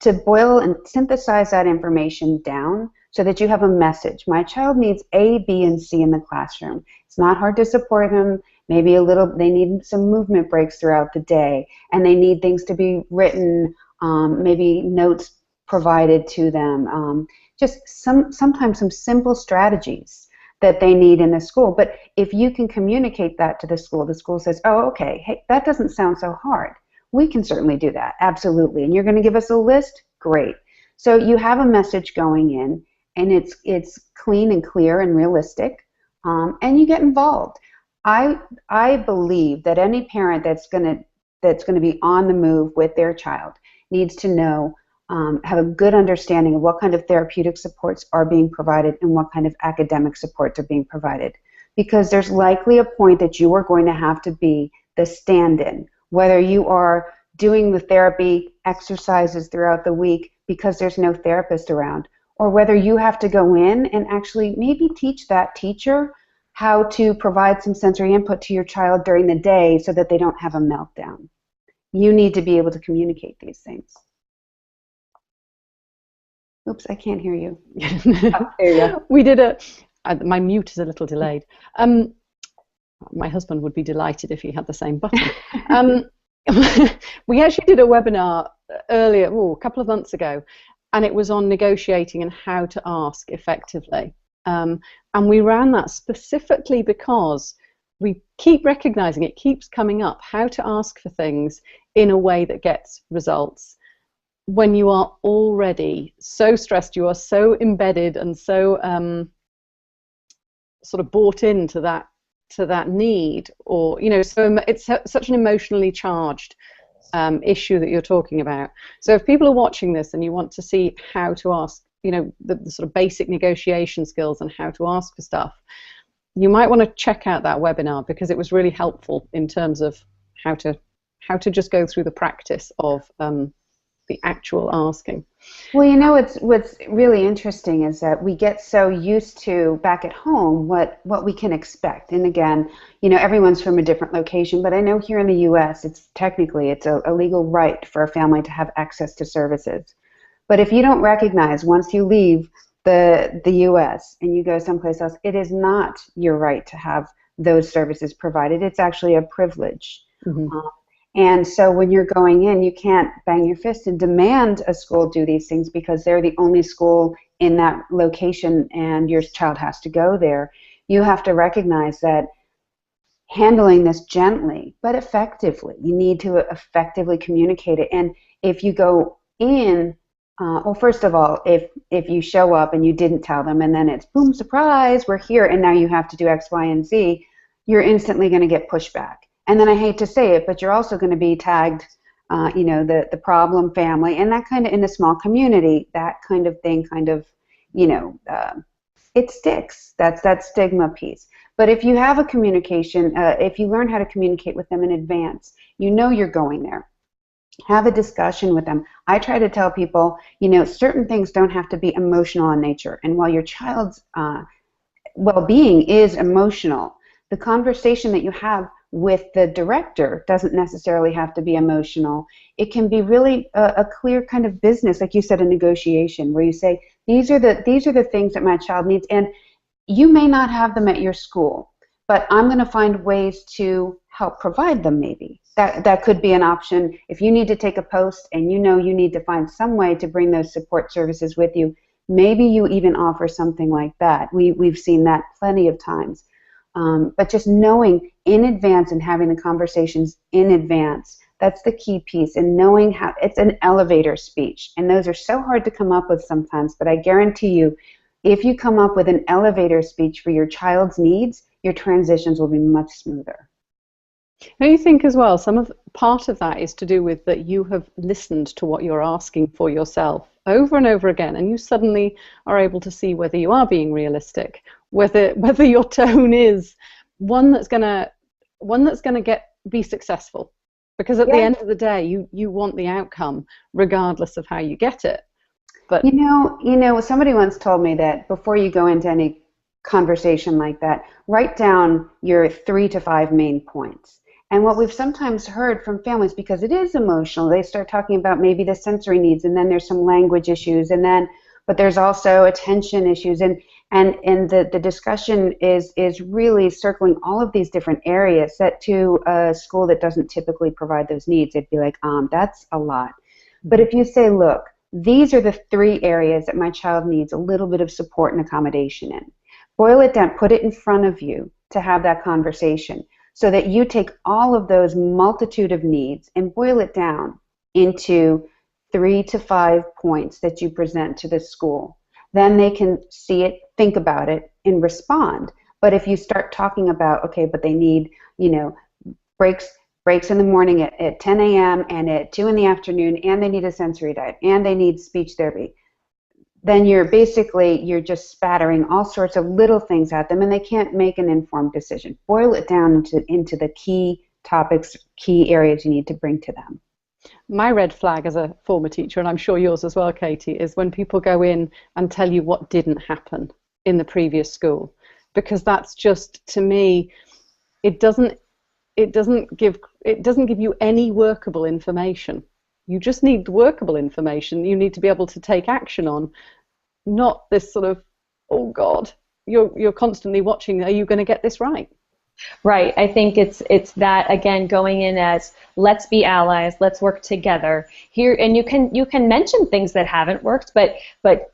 to boil and synthesize that information down so that you have a message. My child needs A, B, and C in the classroom. It's not hard to support them. Maybe they need some movement breaks throughout the day, and they need things to be written, maybe notes provided to them. Just sometimes some simple strategies that they need in the school. But if you can communicate that to the school says, oh, okay, hey, that doesn't sound so hard. We can certainly do that, absolutely. And you're going to give us a list? Great. So you have a message going in, and it's clean and clear and realistic, and you get involved. I believe that any parent that's going to be on the move with their child needs to know, have a good understanding of what kind of therapeutic supports are being provided and what kind of academic supports are being provided. Because there's likely a point that you are going to have to be the stand-in, whether you are doing the therapy exercises throughout the week because there's no therapist around, or whether you have to go in and actually maybe teach that teacher how to provide some sensory input to your child during the day so that they don't have a meltdown. You need to be able to communicate these things. Oops, I can't hear you. Oh, there you go. We did my mute is a little delayed. My husband would be delighted if he had the same button. We actually did a webinar earlier, a couple of months ago, and it was on negotiating and how to ask effectively. And we ran that specifically because we keep recognizing it keeps coming up, how to ask for things in a way that gets results. When you are already so stressed, you are so embedded and so sort of bought into that need, or so it's such an emotionally charged issue that you're talking about. So if people are watching this and you want to see how to ask, the sort of basic negotiation skills and how to ask for stuff, you might want to check out that webinar because it was really helpful in terms of how to just go through the practice of the actual asking. Well, you know, what's really interesting is that we get so used to back at home what we can expect. And again, you know, everyone's from a different location, but I know here in the U.S. it's a legal right for a family to have access to services. But if you don't recognize once you leave the U.S. and you go someplace else, it is not your right to have those services provided. It's actually a privilege. Mm-hmm. And so when you're going in, you can't bang your fist and demand a school do these things because they're the only school in that location and your child has to go there. You have to recognize that handling this gently but effectively, you need to effectively communicate it. And if you go in, well, first of all, if you show up and you didn't tell them and then it's boom, surprise, we're here and now you have to do X, Y, and Z, you're instantly going to get pushback. And then I hate to say it, but you're also going to be tagged, you know, the problem family, and that kind of in a small community, that kind of thing, kind of, you know, it sticks. That's that stigma piece. But if you have a communication, if you learn how to communicate with them in advance, you know you're going there. Have a discussion with them. I try to tell people, you know, certain things don't have to be emotional in nature. And while your child's well-being is emotional, the conversation that you have with the director doesn't necessarily have to be emotional. It can be really a clear kind of business, like you said, a negotiation, where you say, these are the things that my child needs, and you may not have them at your school, but I'm going to find ways to help provide them. Maybe that could be an option. If you need to take a post and you know you need to find some way to bring those support services with you, maybe you even offer something like that. We've seen that plenty of times. But just knowing in advance and having the conversations in advance, that's the key piece. And knowing how, it's an elevator speech. And those are so hard to come up with sometimes, but I guarantee you, if you come up with an elevator speech for your child's needs, your transitions will be much smoother. Now you think as well, part of that is to do with that you have listened to what you're asking for yourself over and over again, and you suddenly are able to see whether you are being realistic, whether your tone is one that's gonna be successful, because at the end of the day, you want the outcome regardless of how you get it. But you know, somebody once told me that before you go into any conversation like that, write down your 3 to 5 main points. And what we've sometimes heard from families, because it is emotional, they start talking about maybe the sensory needs, and then there's some language issues, but there's also attention issues, and the discussion is really circling all of these different areas that to a school that doesn't typically provide those needs, it'd be like, that's a lot. But if you say, look, these are the 3 areas that my child needs a little bit of support and accommodation in. Boil it down, put it in front of you to have that conversation so that you take all of those multitude of needs and boil it down into 3 to 5 points that you present to the school. Then they can see it, think about it, and respond. But if you start talking about, okay, but they need, you know, breaks in the morning at 10 a.m. and at 2 in the afternoon, and they need a sensory diet, and they need speech therapy, then you're just spattering all sorts of little things at them, and they can't make an informed decision. Boil it down into the key topics, key areas you need to bring to them. My red flag as a former teacher, and I'm sure yours as well, Katie, is when people go in and tell you what didn't happen in the previous school, because that's just, to me, it doesn't give you any workable information. You just need workable information. You need to be able to take action on, not this sort of, oh God, you're constantly watching, are you going to get this right? Right. I think it's that, again, going in as, let's be allies, let's work together here. And you can mention things that haven't worked, but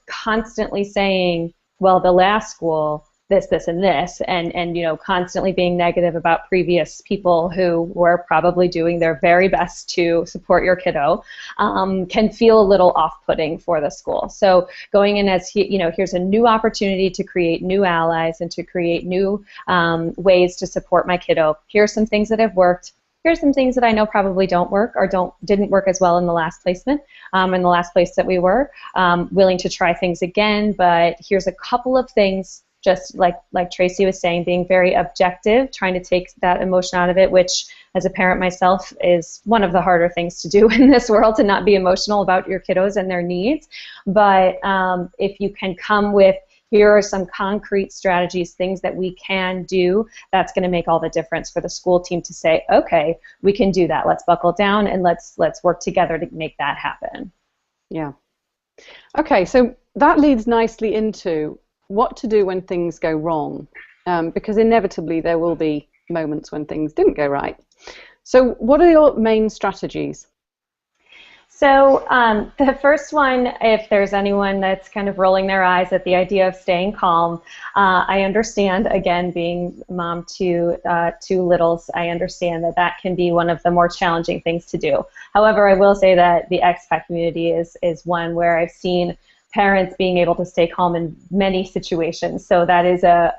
constantly saying, well, the last school, this, and this, and you know, constantly being negative about previous people who were probably doing their very best to support your kiddo, can feel a little off-putting for the school. So going in as, you know, here's a new opportunity to create new allies and to create new ways to support my kiddo. Here's some things that have worked. Here's some things that I know probably don't work or didn't work as well in the last placement, in the last place that we were. Willing to try things again, but here's a couple of things just like Tracy was saying, being very objective, trying to take that emotion out of it, which as a parent myself is one of the harder things to do in this world, to not be emotional about your kiddos and their needs. But if you can come with, here are some concrete strategies, things that we can do, that's going to make all the difference for the school team to say, okay, we can do that. Let's buckle down and let's work together to make that happen. Yeah. Okay, so that leads nicely into what to do when things go wrong, because inevitably there will be moments when things didn't go right. So what are your main strategies? So the first one, if there's anyone that's kind of rolling their eyes at the idea of staying calm, I understand, again, being mom to two littles, I understand that that can be one of the more challenging things to do. However, I will say that the expat community is one where I've seen parents being able to stay calm in many situations. So that is a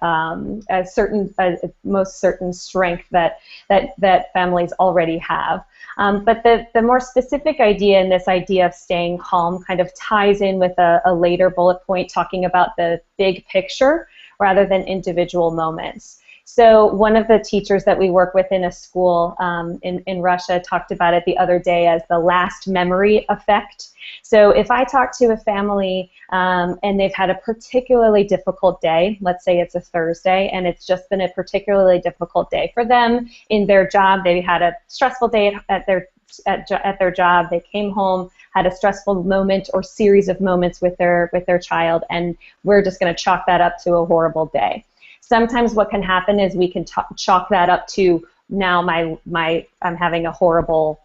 most certain strength that families already have. But the more specific idea in this idea of staying calm kind of ties in with a later bullet point talking about the big picture rather than individual moments. So one of the teachers that we work with in a school in Russia talked about it the other day as the last memory effect. So if I talk to a family and they've had a particularly difficult day, let's say it's a Thursday, and it's just been a particularly difficult day for them in their job, they had a stressful day at their job, they came home, had a stressful moment or series of moments with their child, and we're just going to chalk that up to a horrible day. Sometimes what can happen is we can chalk that up to, now I'm having a horrible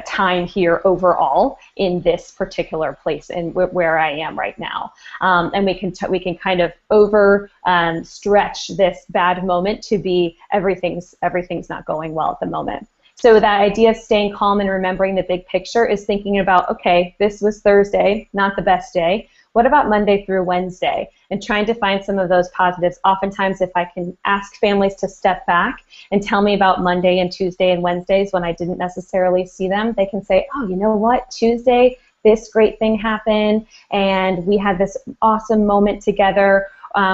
time here overall in this particular place and where I am right now, and we can kind of stretch this bad moment to be everything's not going well at the moment. So that idea of staying calm and remembering the big picture is thinking about, okay, this was Thursday, not the best day. What about Monday through Wednesday? And trying to find some of those positives. Oftentimes, if I can ask families to step back and tell me about Monday and Tuesday and Wednesdays when I didn't necessarily see them, they can say, oh, you know what, Tuesday, this great thing happened, and we had this awesome moment together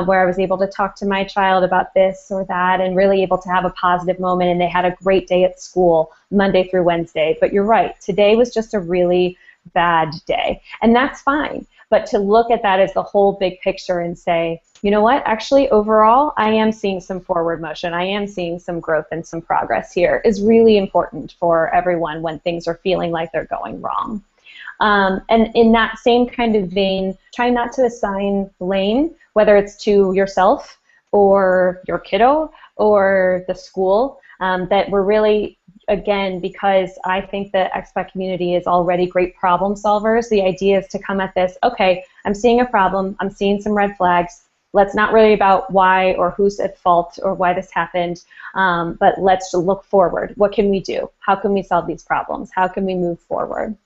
where I was able to talk to my child about this or that and really able to have a positive moment, and they had a great day at school Monday through Wednesday. But you're right, today was just a really bad day, and that's fine. But to look at that as the whole big picture and say, you know what, actually overall I am seeing some forward motion, I am seeing some growth and some progress here, is really important for everyone when things are feeling like they're going wrong. And in that same kind of vein, try not to assign blame, whether it's to yourself or your kiddo or the school, that we're really, again, because I think the expat community is already great problem solvers, the idea is to come at this, okay, I'm seeing a problem, I'm seeing some red flags, let's not worry about why or who's at fault or why this happened, but let's look forward. What can we do? How can we solve these problems? How can we move forward?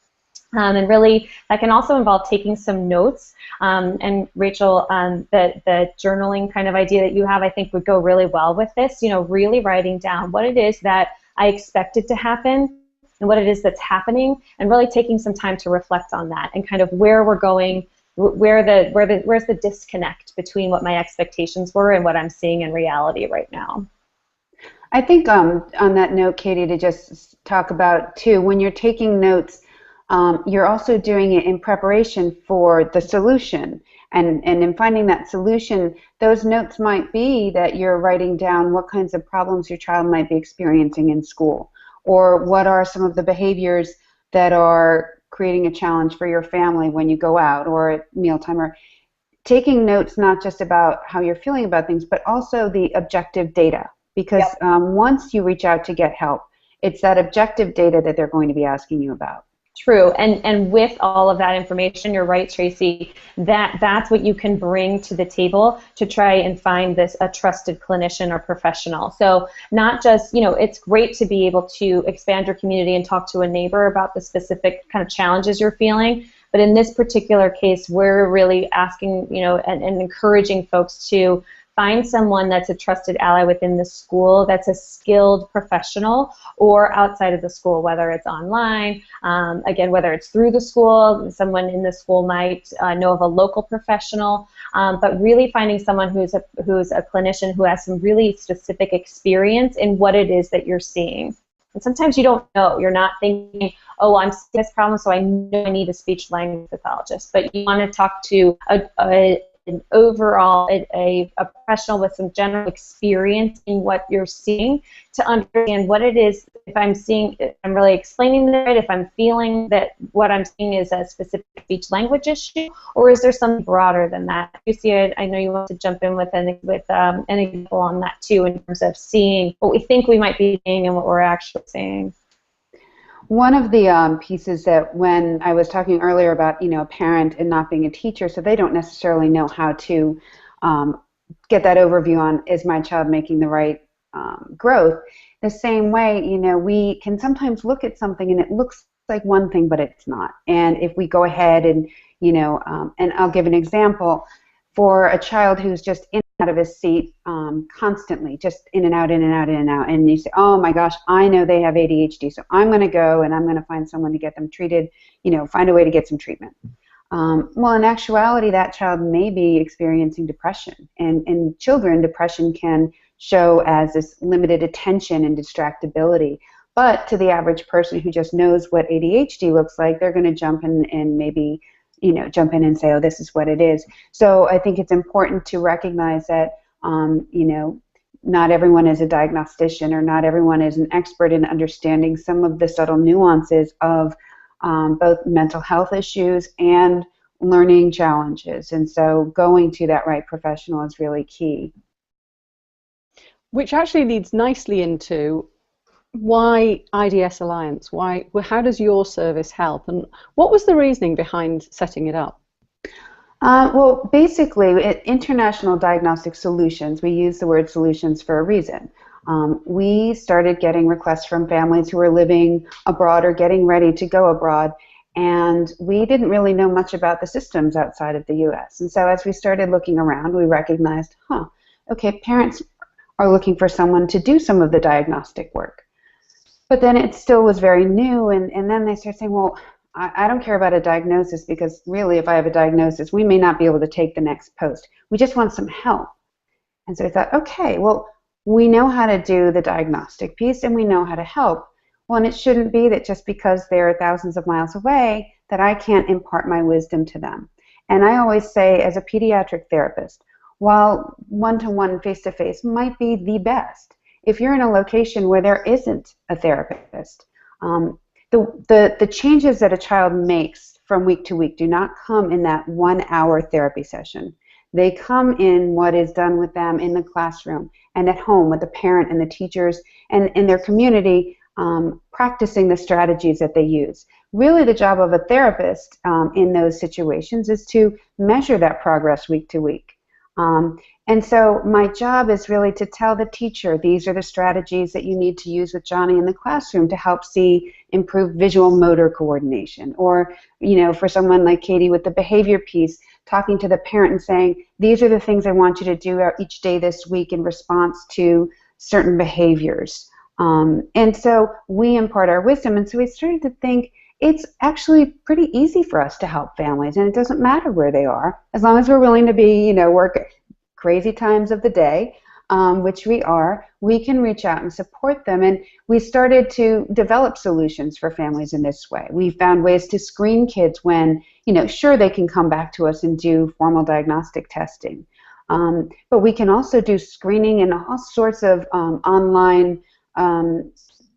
And really, that can also involve taking some notes. And Rachel, the journaling kind of idea that you have, I think would go really well with this. You know, really writing down what it is that I expected to happen and what it is that's happening, and really taking some time to reflect on that and kind of where we're going, where's the disconnect between what my expectations were and what I'm seeing in reality right now. I think on that note, Katie, to just talk about too, when you're taking notes, you're also doing it in preparation for the solution. And in finding that solution, those notes might be that you're writing down what kinds of problems your child might be experiencing in school, or what are some of the behaviors that are creating a challenge for your family when you go out or at mealtime, or taking notes not just about how you're feeling about things, but also the objective data. Because once you reach out to get help, it's that objective data that they're going to be asking you about. True, and with all of that information, you're right, Tracy, that's what you can bring to the table to try and find a trusted clinician or professional. So not just, you know, it's great to be able to expand your community and talk to a neighbor about the specific kind of challenges you're feeling, but in this particular case, we're really asking, you know, and encouraging folks to find someone that's a trusted ally within the school, that's a skilled professional, or outside of the school, whether it's online, again, whether it's through the school, someone in the school might know of a local professional, but really finding someone who's a clinician who has some really specific experience in what it is that you're seeing. And sometimes you don't know. You're not thinking, oh, I'm seeing this problem, so I know I need a speech language pathologist. But you want to talk to an overall, a professional with some general experience in what you're seeing to understand what it is. If I'm seeing, if I'm really explaining it, if I'm feeling that what I'm seeing is a specific speech language issue, or is there something broader than that? You see it. I know you want to jump in with an example on that too, in terms of seeing what we think we might be seeing and what we're actually seeing. One of the pieces that when I was talking earlier about, a parent and not being a teacher, so they don't necessarily know how to get that overview on, is my child making the right growth? The same way, we can sometimes look at something and it looks like one thing, but it's not. And if we go ahead and, and I'll give an example, for a child who's just in and out of his seat constantly, just in and out, in and out, in and out, and you say, oh my gosh, I know they have ADHD, so I'm going to go and I'm going to find someone to get them treated, find a way to get some treatment. Well, in actuality, that child may be experiencing depression. And in children, depression can show as this limited attention and distractibility. But to the average person who just knows what ADHD looks like, they're going to jump in and maybe jump in and say, oh, this is what it is. So I think it's important to recognize that, not everyone is a diagnostician, or not everyone is an expert in understanding some of the subtle nuances of both mental health issues and learning challenges. And so going to that right professional is really key. Which actually leads nicely into why IDS Alliance? How does your service help? And what was the reasoning behind setting it up? Well, basically, International Diagnostic Solutions, we use the word solutions for a reason. We started getting requests from families who were living abroad or getting ready to go abroad, and we didn't really know much about the systems outside of the U.S. And so as we started looking around, we recognized, okay, parents are looking for someone to do some of the diagnostic work. But then it still was very new, and then they started saying, well, I don't care about a diagnosis, because really if I have a diagnosis, we may not be able to take the next post. We just want some help. And so I thought, okay, well, we know how to do the diagnostic piece and we know how to help. Well, and it shouldn't be that just because they're thousands of miles away that I can't impart my wisdom to them. And I always say, as a pediatric therapist, while one-to-one, face-to-face might be the best, if you're in a location where there isn't a therapist, the changes that a child makes from week to week do not come in that 1 hour therapy session. They come in what is done with them in the classroom and at home with the parent and the teachers and in their community, practicing the strategies that they use. Really the job of a therapist in those situations is to measure that progress week to week. And so my job is really to tell the teacher, these are the strategies that you need to use with Johnny in the classroom to help see improved visual motor coordination. Or, for someone like Katie with the behavior piece, talking to the parent and saying, these are the things I want you to do each day this week in response to certain behaviors. And so we impart our wisdom. And so we started to think, it's actually pretty easy for us to help families, and it doesn't matter where they are, as long as we're willing to be, work crazy times of the day, which we are, we can reach out and support them. And we started to develop solutions for families in this way. We found ways to screen kids when, sure, they can come back to us and do formal diagnostic testing. But we can also do screening and all sorts of online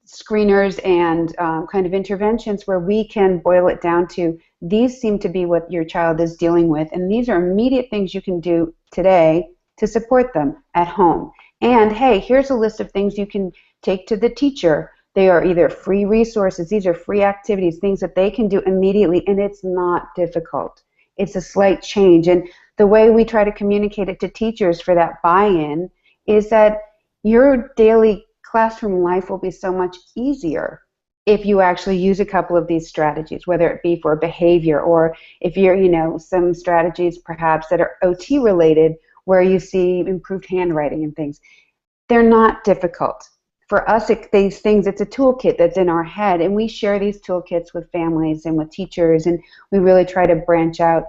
screeners and kind of interventions where we can boil it down to, these seem to be what your child is dealing with, and these are immediate things you can do today to support them at home. And hey, here's a list of things you can take to the teacher. They are either free resources, these are free activities, things that they can do immediately, and it's not difficult. It's a slight change. And the way we try to communicate it to teachers for that buy-in is that your daily classroom life will be so much easier if you actually use a couple of these strategies, whether it be for behavior or if you're, some strategies perhaps that are OT related where you see improved handwriting and things. They're not difficult. For us, these things, it's a toolkit that's in our head, and we share these toolkits with families and with teachers, and we really try to branch out.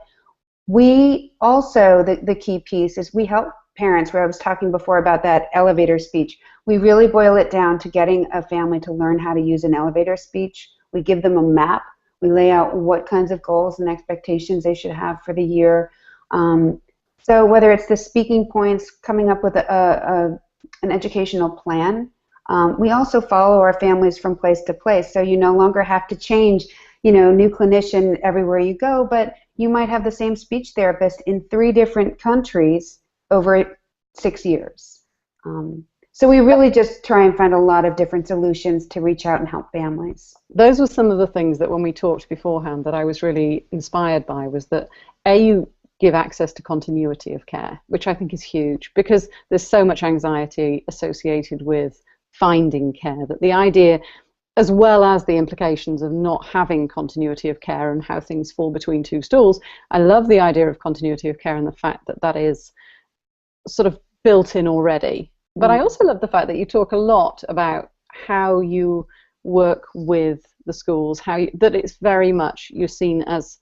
We also, the key piece is we help parents, where I was talking before about that elevator speech. We really boil it down to getting a family to learn how to use an elevator speech. We give them a map. We lay out what kinds of goals and expectations they should have for the year. So whether it's the speaking points, coming up with an educational plan, we also follow our families from place to place. So you no longer have to change, new clinician everywhere you go, but you might have the same speech therapist in 3 different countries over 6 years. So we really just try and find a lot of different solutions to reach out and help families. Those were some of the things that when we talked beforehand that I was really inspired by, was that you give access to continuity of care, which I think is huge, because there's so much anxiety associated with finding care, that the idea, as well as the implications of not having continuity of care and how things fall between 2 stools, I love the idea of continuity of care and the fact that that is sort of built in already. But I also love the fact that you talk a lot about how you work with the schools, that it's very much you're seen as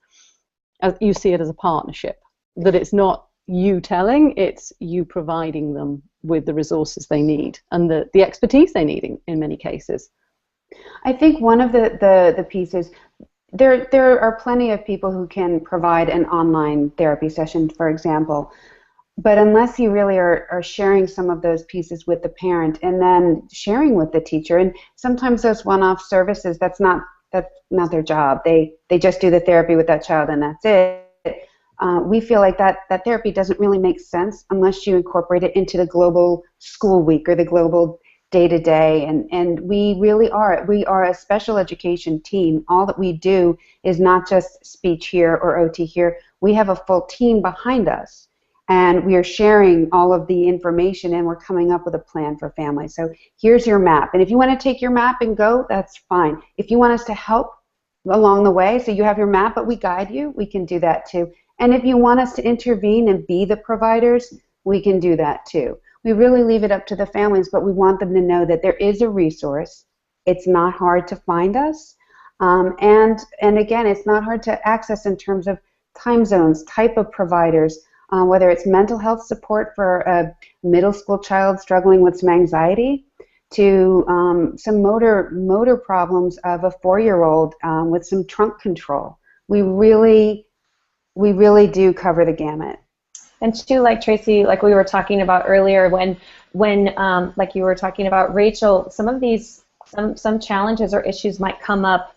you see it as a partnership, that it's not you telling, it's you providing them with the resources they need and the expertise they need in many cases. I think one of the pieces, there are plenty of people who can provide an online therapy session, for example. But unless you really are sharing some of those pieces with the parent and then sharing with the teacher, and sometimes those one-off services, that's not their job. They just do the therapy with that child and that's it. We feel like that therapy doesn't really make sense unless you incorporate it into the global school week or the global day-to-day. And we are a special education team. All that we do is not just speech here or OT here. We have a full team behind us. And we are sharing all of the information, and we're coming up with a plan for families. So here's your map. And if you want to take your map and go, that's fine. If you want us to help along the way, so you have your map, but we guide you, we can do that too. And if you want us to intervene and be the providers, we can do that too. We really leave it up to the families, but we want them to know that there is a resource. It's not hard to find us. And again, it's not hard to access in terms of time zones, type of providers, whether it's mental health support for a middle school child struggling with some anxiety, to some motor problems of a 4-year-old with some trunk control. We really do cover the gamut. And too, like Tracy, like we were talking about earlier, when like you were talking about Rachel, some of these some challenges or issues might come up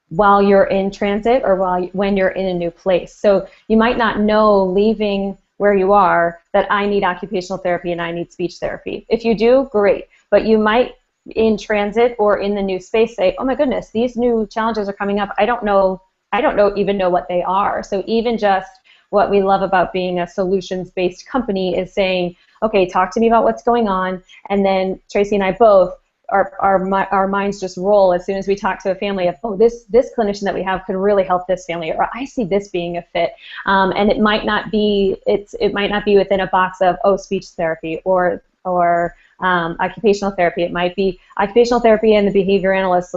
while you're in transit or when you're in a new place. So you might not know, leaving where you are, that I need occupational therapy and I need speech therapy. If you do, great. But you might, in transit or in the new space, say, oh my goodness, these new challenges are coming up. I don't even know what they are. So even just what we love about being a solutions-based company is saying, okay, talk to me about what's going on, and then Tracy and I both, our minds just roll as soon as we talk to a family of, oh, this clinician that we have could really help this family, or I see this being a fit. And it might not be within a box of, oh, speech therapy or occupational therapy. It might be occupational therapy and the behavior analyst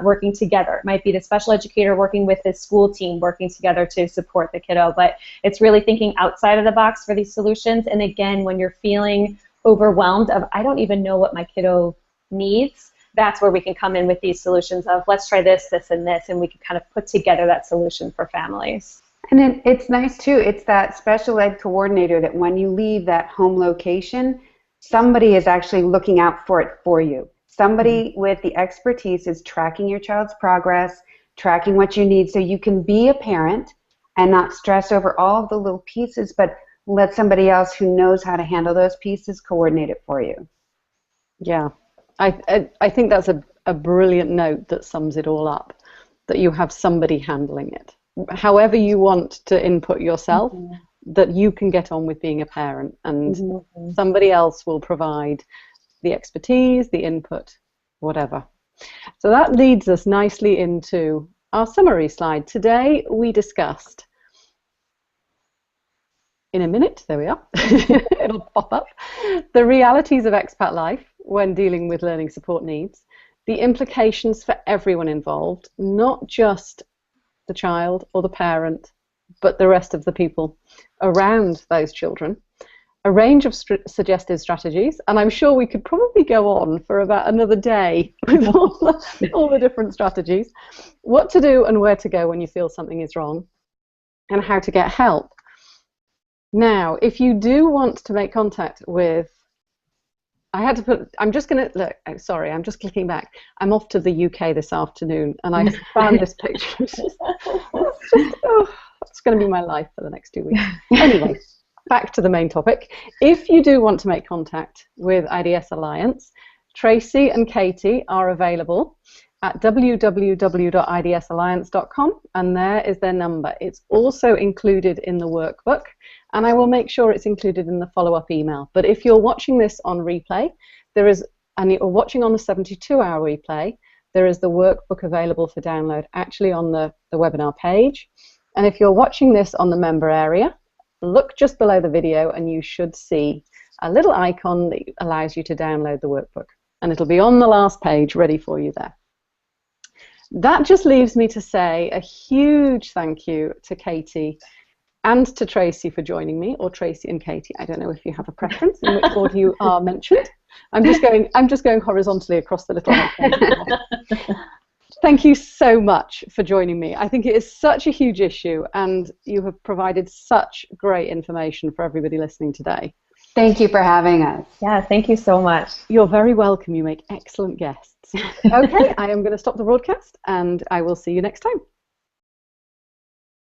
working together. It might be the special educator working with the school team working together to support the kiddo. But it's really thinking outside of the box for these solutions. And again, when you're feeling overwhelmed of, I don't even know what my kiddo needs, that's where we can come in with these solutions of, let's try this, this, and this, and we can kind of put together that solution for families. And it's nice too, it's that special ed coordinator that when you leave that home location, somebody is actually looking out for it for you. Somebody with the expertise is tracking your child's progress, tracking what you need, so you can be a parent and not stress over all of the little pieces, but let somebody else who knows how to handle those pieces coordinate it for you. Yeah. I think that's a brilliant note that sums it all up, that you have somebody handling it. However you want to input yourself, that you can get on with being a parent, and somebody else will provide the expertise, the input, whatever. So that leads us nicely into our summary slide. Today we discussed in a minute. There we are. It'll pop up. The realities of expat life when dealing with learning support needs, the implications for everyone involved, not just the child or the parent, but the rest of the people around those children, a range of suggested strategies, and I'm sure we could probably go on for about another day with all the different strategies, what to do and where to go when you feel something is wrong, and how to get help. Now, if you do want to make contact with, I'm just going to, look, sorry, I'm just clicking back. I'm off to the UK this afternoon, and I found this picture. It's going to be my life for the next 2 weeks. Anyway, back to the main topic. If you do want to make contact with IDS Alliance, Tracy and Katie are available at www.idsalliance.com, and there is their number. It's also included in the workbook, and I will make sure it's included in the follow-up email. But if you're watching this on replay, and you're watching on the 72-hour replay, there is the workbook available for download actually on the webinar page. And if you're watching this on the member area, look just below the video and you should see a little icon that allows you to download the workbook. And it'll be on the last page ready for you there. That just leaves me to say a huge thank you to Katie and to Tracy for joining me, or Tracy and Katie. I don't know if you have a preference in which order you are mentioned. I'm just going horizontally across the little icon. Thank you so much for joining me. I think it is such a huge issue, and you have provided such great information for everybody listening today. Thank you for having us. Yeah, thank you so much. You're very welcome. You make excellent guests. Okay, I am going to stop the broadcast, and I will see you next time.